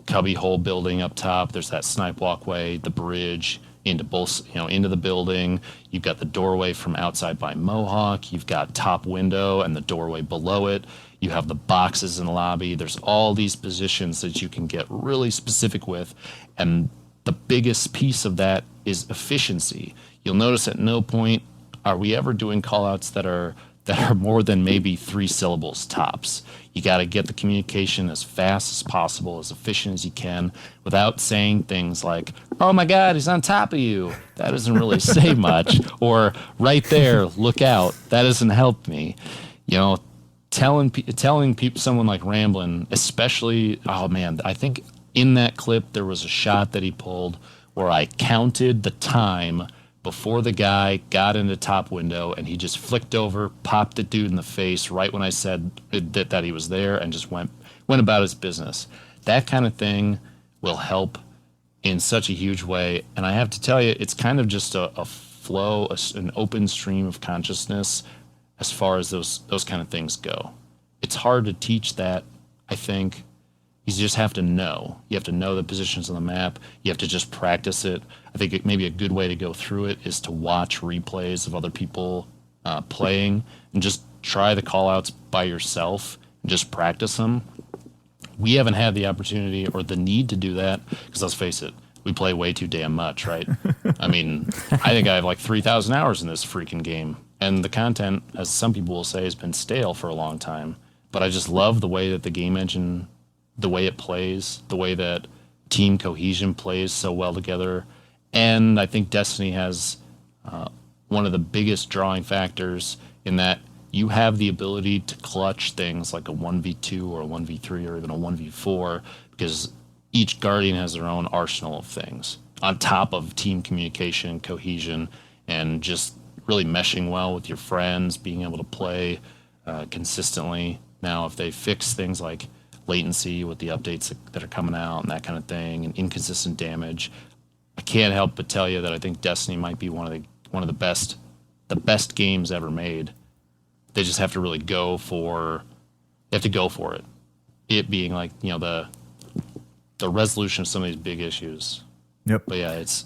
cubby hole building up top. There's that snipe walkway, the bridge into the building. You've got the doorway from outside by Mohawk. You've got top window and the doorway below it. You have the boxes in the lobby. There's all these positions that you can get really specific with. And the biggest piece of that is efficiency. You'll notice at no point are we ever doing callouts that are more than maybe 3 syllables tops. You got to get the communication as fast as possible, as efficient as you can, without saying things like, oh my God, he's on top of you. That doesn't really say much. Or right there, look out. That doesn't help me. Telling people, someone like Ramblin', especially, oh man, I think in that clip there was a shot that he pulled where I counted the time before the guy got into top window, and he just flicked over, popped the dude in the face right when I said that he was there, and just went about his business. That kind of thing will help in such a huge way. And I have to tell you, it's kind of just a flow, an open stream of consciousness as far as those kind of things go. It's hard to teach that, I think. You just have to know. You have to know the positions on the map. You have to just practice it. I think maybe a good way to go through it is to watch replays of other people playing and just try the callouts by yourself and just practice them. We haven't had the opportunity or the need to do that because, let's face it, we play way too damn much, right? I mean, I think I have like 3,000 hours in this freaking game. And the content, as some people will say, has been stale for a long time. But I just love the way that the game engine, the way it plays, the way that team cohesion plays so well together. And I think Destiny has one of the biggest drawing factors in that you have the ability to clutch things like a 1v2 or a 1v3 or even a 1v4 because each Guardian has their own arsenal of things on top of team communication, cohesion, and just really meshing well with your friends, being able to play consistently. Now, if they fix things like latency with the updates that are coming out and that kind of thing, and inconsistent damage, I can't help but tell you that I think Destiny might be one of the best games ever made. They just have to really go for it. It being like, the resolution of some of these big issues. Yep. But yeah, it's.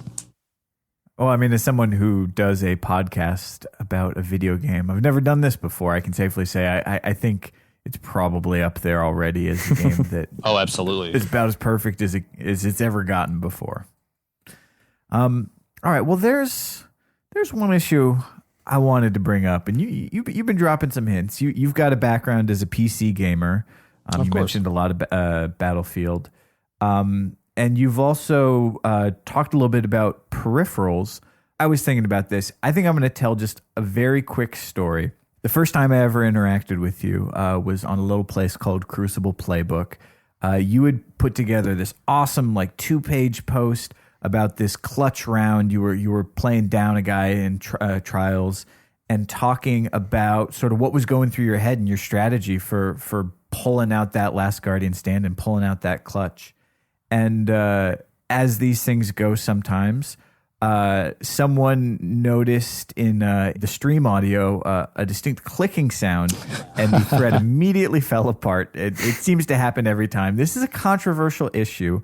Well, I mean, as someone who does a podcast about a video game, I've never done this before. I can safely say I think it's probably up there already as a game that oh, absolutely, is about as perfect as it's ever gotten before. All right. Well, there's one issue I wanted to bring up, and you've been dropping some hints. You've got a background as a PC gamer. You mentioned a lot of Battlefield, and you've also talked a little bit about peripherals. I was thinking about this. I think I'm going to tell just a very quick story. The first time I ever interacted with you was on a little place called Crucible Playbook. You had put together this awesome 2-page post about this clutch round. You were playing down a guy in trials and talking about sort of what was going through your head and your strategy for pulling out that last Guardian stand and pulling out that clutch. And as these things go sometimes, someone noticed in the stream audio a distinct clicking sound, and the thread immediately fell apart. It seems to happen every time. This is a controversial issue,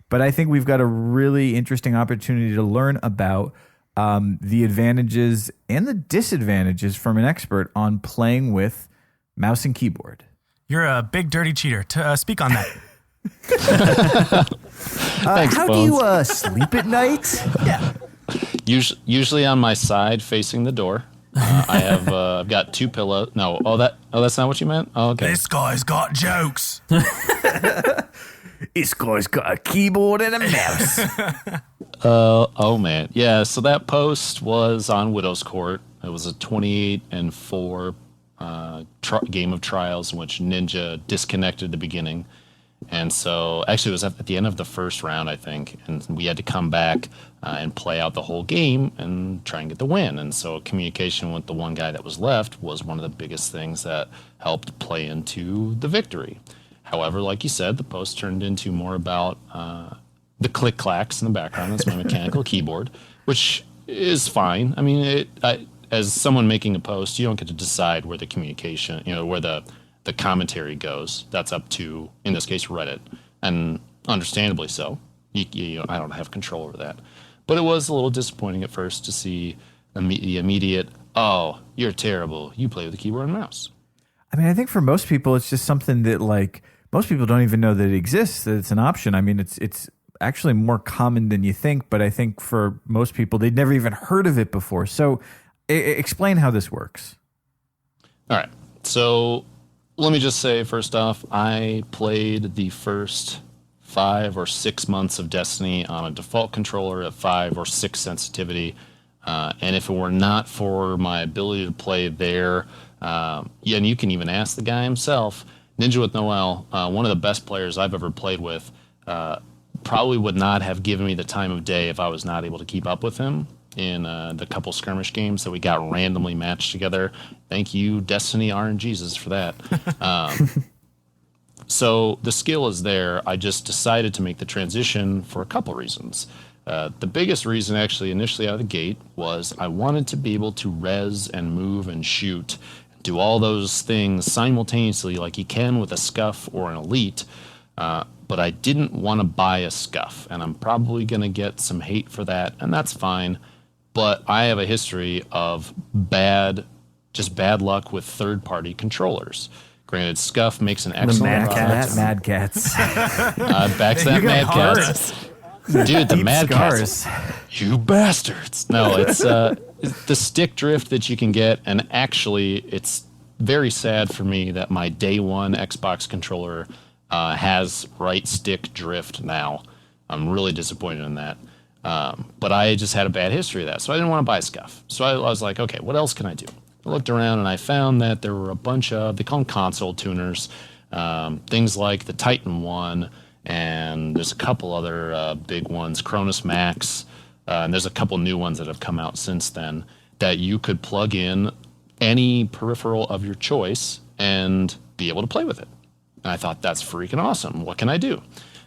But I think we've got a really interesting opportunity to learn about the advantages and the disadvantages from an expert on playing with mouse and keyboard. You're a big dirty cheater. Speak on that. Thanks, how Bones. do you sleep at night? Yeah. Usually on my side, facing the door. I've got 2 pillows. No, that's not what you meant. Oh, okay. This guy's got jokes. This guy's got a keyboard and a mouse. Oh man, yeah. So that post was on Widow's Court. It was a 28-4 game of trials in which Ninja disconnected at the beginning. And so actually it was at the end of the first round, I think, and we had to come back and play out the whole game and try and get the win. And so communication with the one guy that was left was one of the biggest things that helped play into the victory. However, like you said, the post turned into more about the click-clacks in the background. That's my mechanical keyboard, which is fine. I mean, as someone making a post, you don't get to decide where the communication, where the commentary goes. That's up to, in this case, Reddit, and understandably so. I don't have control over that. But it was a little disappointing at first to see the immediate, "Oh, you're terrible. You play with a keyboard and mouse." I mean, I think for most people, it's just something that most people don't even know that it exists, that it's an option. I mean, it's actually more common than you think, but I think for most people, they'd never even heard of it before. So explain how this works. All right. So let me just say, first off, I played the first 5 or 6 months of Destiny on a default controller at 5 or 6 sensitivity. And if it were not for my ability to play there, and you can even ask the guy himself, Ninja with Noel, one of the best players I've ever played with, probably would not have given me the time of day if I was not able to keep up with him in the couple skirmish games that we got randomly matched together. Thank you, Destiny RNGesus, for that. So the skill is there. I just decided to make the transition for a couple reasons. The biggest reason, actually, initially out of the gate, was I wanted to be able to res and move and shoot, do all those things simultaneously like you can with a Scuff or an Elite, but I didn't want to buy a Scuff, and I'm probably going to get some hate for that, and that's fine. But I have a history of bad luck with third-party controllers. Granted, Scuff makes an excellent product. Mad Cats. Backs that Mad Cats. Dude, the Mad Cats. You bastards. No, it's the stick drift that you can get, and actually, it's very sad for me that my day one Xbox controller has right stick drift now. I'm really disappointed in that. But I just had a bad history of that, so I didn't want to buy Scuff. So I was like, okay, what else can I do? I looked around and I found that there were a bunch of, they call them console tuners, things like the Titan one, and there's a couple other big ones, Cronus Max, and there's a couple new ones that have come out since then that you could plug in any peripheral of your choice and be able to play with it. And I thought, that's freaking awesome. What can I do?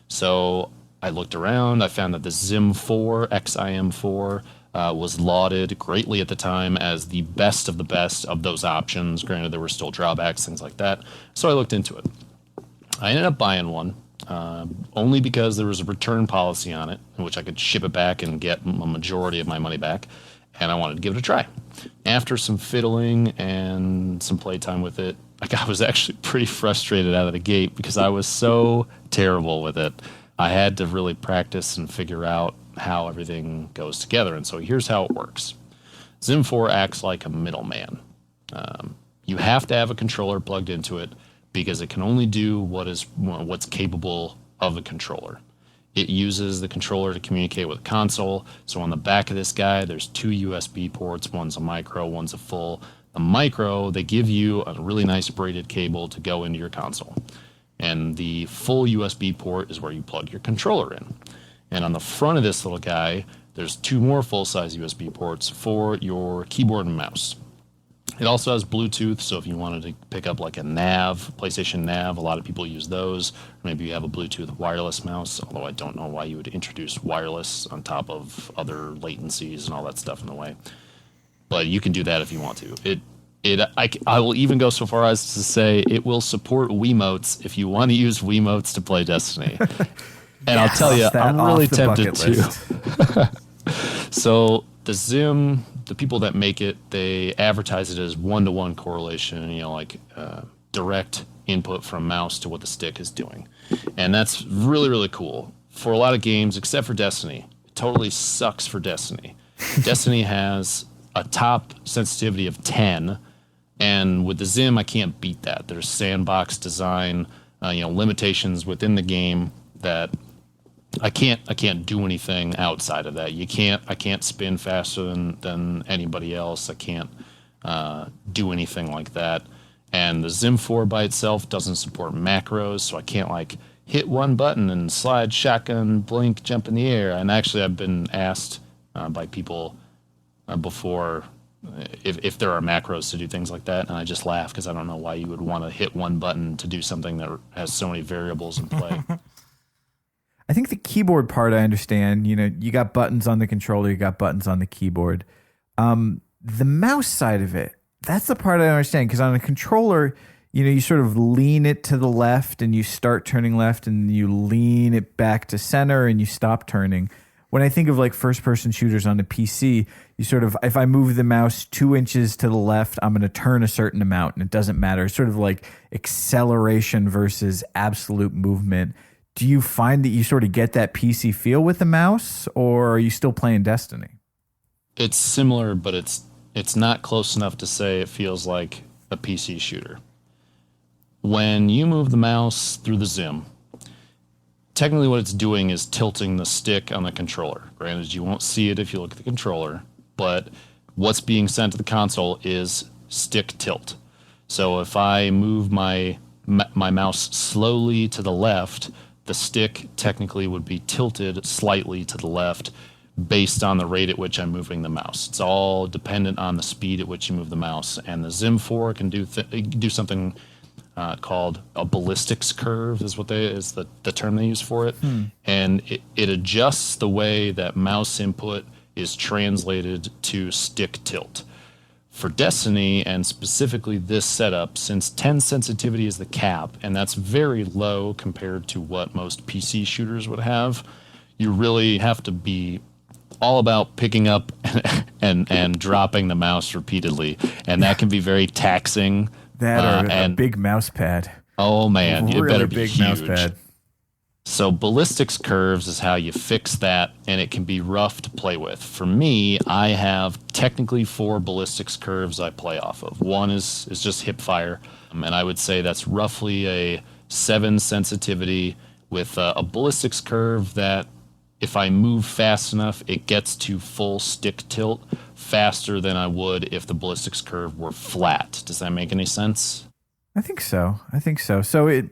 So I looked around. I found that the XIM4, XIM4, was lauded greatly at the time as the best of those options. Granted, there were still drawbacks, things like that. So I looked into it. I ended up buying one, only because there was a return policy on it, in which I could ship it back and get a majority of my money back, and I wanted to give it a try. After some fiddling and some playtime with it, I was actually pretty frustrated out of the gate because I was so terrible with it. I had to really practice and figure out how everything goes together. And so here's how it works. XIM4 acts like a middleman. You have to have a controller plugged into it because it can only do what's capable of the controller. It uses the controller to communicate with the console. So on the back of this guy, there's 2 USB ports. One's a micro, one's a full. The micro, they give you a really nice braided cable to go into your console. And the full USB port is where you plug your controller in. And on the front of this little guy, there's 2 more full-size USB ports for your keyboard and mouse. It also has Bluetooth, so if you wanted to pick up like a nav, PlayStation Nav, a lot of people use those. Maybe you have a Bluetooth wireless mouse, although I don't know why you would introduce wireless on top of other latencies and all that stuff in the way. But you can do that if you want to. I will even go so far as to say it will support Wiimotes if you want to use Wiimotes to play Destiny. And I'll tell you, I'm really tempted to. So the Zim, the people that make it, they advertise it as 1-to-1 correlation, like direct input from mouse to what the stick is doing. And that's really, really cool. For a lot of games, except for Destiny, it totally sucks for Destiny. Destiny has a top sensitivity of 10, and with the Zim, I can't beat that. There's sandbox design, limitations within the game that I can't do anything outside of that. I can't spin faster than anybody else. I can't do anything like that. And the Zim 4 by itself doesn't support macros, so I can't hit one button and slide, shotgun, blink, jump in the air. And actually, I've been asked by people before if there are macros to do things like that, and I just laugh because I don't know why you would want to hit one button to do something that has so many variables in play. I think the keyboard part I understand. You got buttons on the controller, you got buttons on the keyboard. The mouse side of it, that's the part I don't understand, because on a controller, you sort of lean it to the left and you start turning left, and you lean it back to center and you stop turning. When I think of first-person shooters on the PC, you sort of, if I move the mouse 2 inches to the left, I'm going to turn a certain amount, and it doesn't matter. It's sort of like acceleration versus absolute movement. Do you find that you sort of get that PC feel with the mouse, or are you still playing Destiny? It's similar, but it's not close enough to say it feels like a PC shooter. When you move the mouse through the Zim, technically what it's doing is tilting the stick on the controller. Granted, you won't see it if you look at the controller, but what's being sent to the console is stick tilt. So if I move my mouse slowly to the left, the stick technically would be tilted slightly to the left based on the rate at which I'm moving the mouse. It's all dependent on the speed at which you move the mouse. And the Zim 4 can do something called a ballistics curve is the term they use for it. And it adjusts the way that mouse input is translated to stick tilt. For Destiny, and specifically this setup, since 10 sensitivity is the cap, and that's very low compared to what most PC shooters would have, you really have to be all about picking up and dropping the mouse repeatedly, and that can be very taxing. That and a big mouse pad. Oh man, really it better be big huge. Mouse pad. So ballistics curves is how you fix that, and it can be rough to play with. For me, I have technically 4 ballistics curves I play off of. One is just hip fire, and I would say that's roughly a 7 sensitivity with a ballistics curve that if I move fast enough, it gets to full stick tilt faster than I would if the ballistics curve were flat. Does that make any sense? I think so. So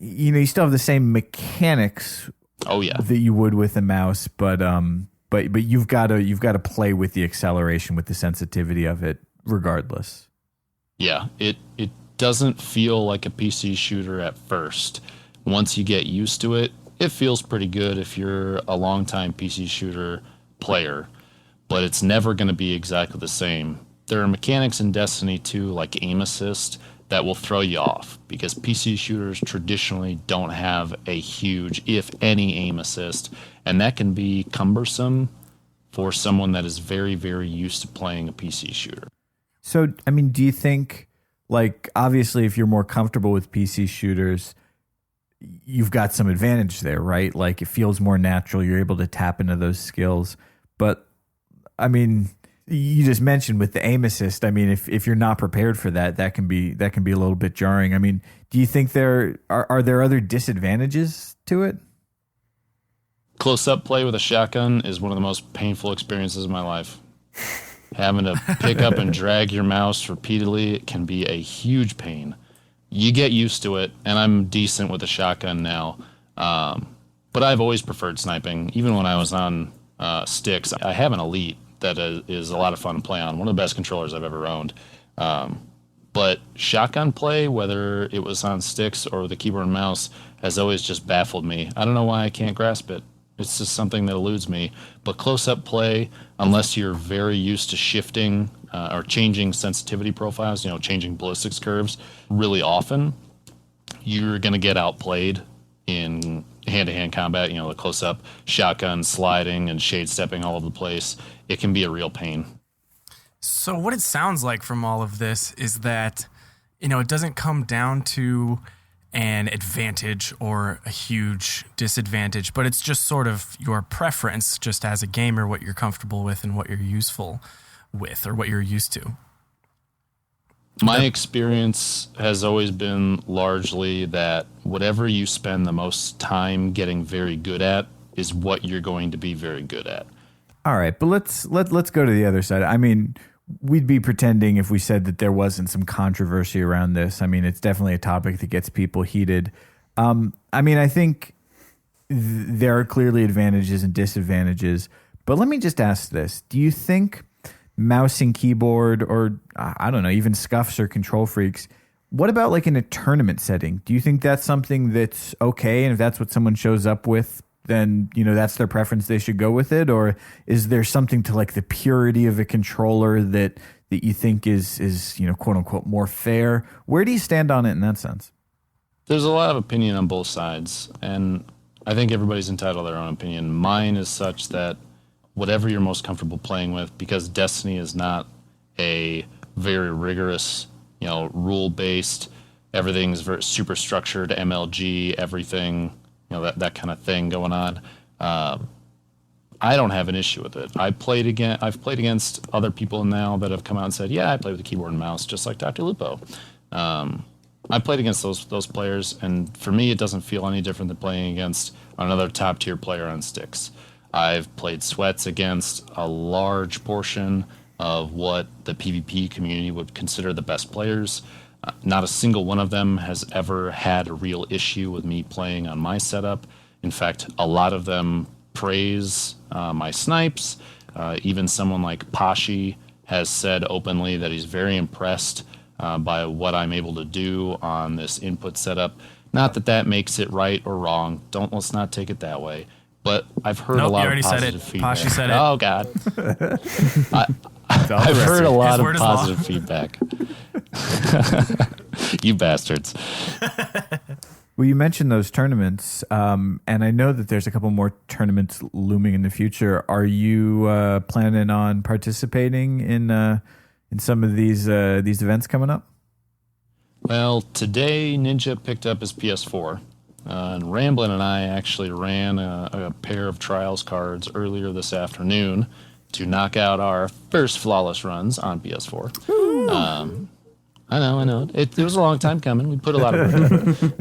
you still have the same mechanics. Oh yeah, that you would with a mouse, but you've got to play with the acceleration, with the sensitivity of it, regardless. Yeah, it doesn't feel like a PC shooter at first. Once you get used to it, it feels pretty good if you're a longtime PC shooter player, but it's never going to be exactly the same. There are mechanics in Destiny 2, like aim assist, that will throw you off because PC shooters traditionally don't have a huge, if any, aim assist, and that can be cumbersome for someone that is very, very used to playing a PC shooter. So, do you think, obviously, if you're more comfortable with PC shooters, you've got some advantage there, right? It feels more natural. You're able to tap into those skills. But, you just mentioned with the aim assist, if you're not prepared for that, that can be a little bit jarring. Do you think there are there other disadvantages to it? Close-up play with a shotgun is one of the most painful experiences of my life. Having to pick up and drag your mouse repeatedly, it can be a huge pain. You get used to it, and I'm decent with a shotgun now. But I've always preferred sniping. Even when I was on sticks, I have an Elite that is a lot of fun to play on. One of the best controllers I've ever owned. But shotgun play, whether it was on sticks or the keyboard and mouse, has always just baffled me. I don't know why I can't grasp it. It's just something that eludes me. But close-up play, unless you're very used to shifting or changing sensitivity profiles, changing ballistics curves really often, you're going to get outplayed in hand-to-hand combat, the close-up shotgun sliding and shade stepping all over the place, it can be a real pain. So what it sounds like from all of this is that, it doesn't come down to an advantage or a huge disadvantage, but it's just sort of your preference just as a gamer, what you're comfortable with and what you're useful with or what you're used to. My experience has always been largely that whatever you spend the most time getting very good at is what you're going to be very good at. All right, but let's go to the other side. I mean, we'd be pretending if we said that there wasn't some controversy around this. I mean, it's definitely a topic that gets people heated. I think there are clearly advantages and disadvantages, but let me just ask this. Do you think mouse and keyboard, or I don't know, even scuffs or control freaks, what about like in a tournament setting? Do you think that's something that's okay? And if that's what someone shows up with, then, that's their preference, they should go with it? Or is there something to like the purity of a controller that you think is quote unquote more fair? Where do you stand on it in that sense? There's a lot of opinion on both sides, and I think everybody's entitled to their own opinion. Mine is such that whatever you're most comfortable playing with, because Destiny is not a very rigorous, rule-based, everything's very super structured, MLG, everything, that kind of thing going on. I don't have an issue with it. I've played against other people now that have come out and said, yeah, I play with a keyboard and mouse, just like Dr. Lupo. I played against those players, and for me, it doesn't feel any different than playing against another top-tier player on sticks. I've played sweats against a large portion of what the PvP community would consider the best players. Not a single one of them has ever had a real issue with me playing on my setup. In fact, a lot of them praise my snipes. Even someone like Pashi has said openly that he's very impressed by what I'm able to do on this input setup. Not that makes it right or wrong. Let's not take it that way. But I've heard a lot of positive feedback. Pashi said it. Oh, God. I've heard a lot of positive feedback. You bastards. Well, you mentioned those tournaments, and I know that there's a couple more tournaments looming in the future. Are you planning on participating in some of these events coming up? Well, today Ninja picked up his PS4. And Ramblin' and I actually ran a pair of trials cards earlier this afternoon to knock out our first flawless runs on PS4. I know. It was a long time coming. We put a lot of work in.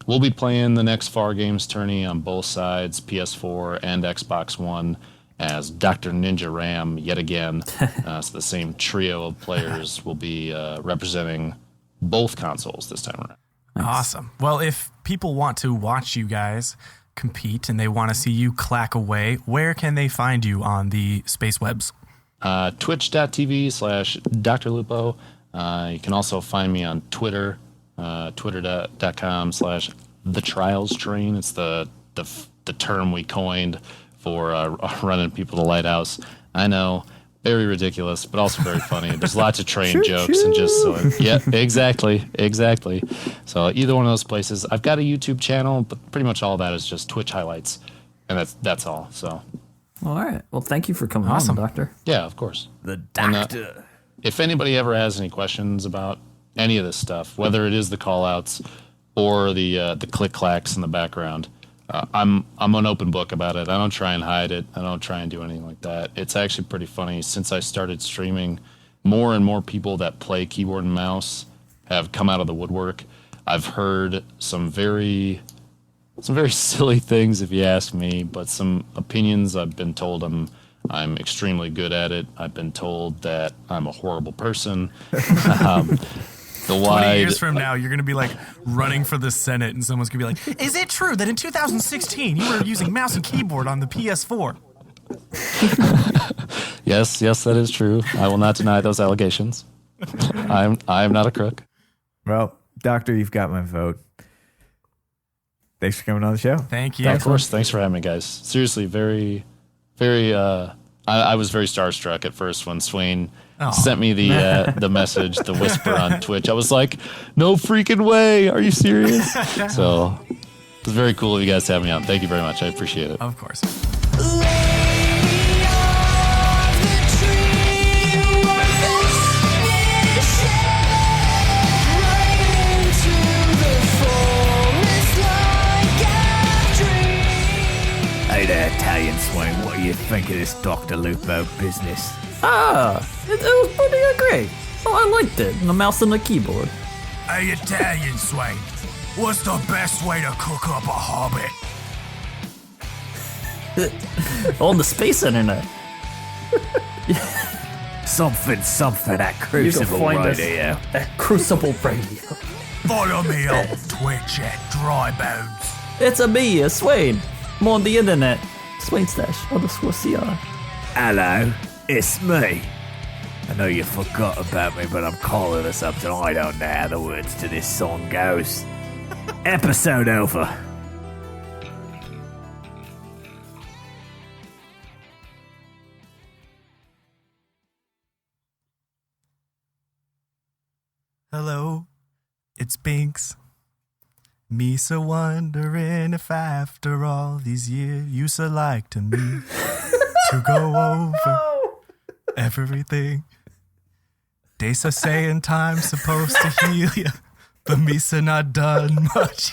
We'll be playing the next Far Games tourney on both sides, PS4 and Xbox One, as Dr. Ninja Ram yet again. So the same trio of players will be representing both consoles this time around. Awesome. Well, if people want to watch you guys compete and they want to see you clack away, where can they find you on the space webs? Twitch.tv/Dr. Lupo. You can also find me on Twitter, twitter.com/thetrialstrain. It's the term we coined for running people to Lighthouse. I know, very ridiculous, but also very funny. There's lots of train jokes and just so yeah, exactly. So either one of those places. I've got a YouTube channel, but pretty much all that is just Twitch highlights, and that's all. So, all right. Well, thank you for coming on, Doctor. Yeah, of course. The Doctor. And, if anybody ever has any questions about any of this stuff, whether it is the call-outs or the click-clacks in the background, I'm an open book about it. I don't try and hide it. I don't try and do anything like that. It's actually pretty funny. Since I started streaming, more and more people that play keyboard and mouse have come out of the woodwork. I've heard some very silly things, if you ask me, but some opinions. I've been told I'm extremely good at it. I've been told that I'm a horrible person. 20 years from now, you're going to be like running for the Senate, and someone's going to be like, is it true that in 2016 you were using mouse and keyboard on the PS4? Yes, that is true. I will not deny those allegations. I am not a crook. Well, Doctor, you've got my vote. Thanks for coming on the show. Thank you. Yeah, of course. Thanks for having me, guys. Seriously, very, very, I was very starstruck at first when Swain sent me the message, the whisper on Twitch. I was like, no freaking way. Are you serious? So It's very cool of you guys to have me on. Thank you very much. I appreciate it. Of course. Hey there, Italian swing. What do you think of this Dr. Lupo business? It was pretty great. Oh, I liked it. The mouse and the keyboard. Hey, Italian Swain, what's the best way to cook up a hobbit? On the space internet. Something, that You can Crucible find right us here. at Crucible Radio. Follow me on Twitch at Drybones. It's a me, a Swain. I'm on the internet. Swainstash_CR. Hello, it's me. I know you forgot about me, but I'm calling us up and I don't know how the words to this song goes. Episode over. Hello, it's Binks. Me so wondering if after all these years you so like to me to go over everything. They so saying time's supposed to heal you, but me so not done much.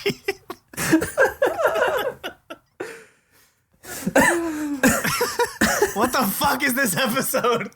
What the fuck is this episode?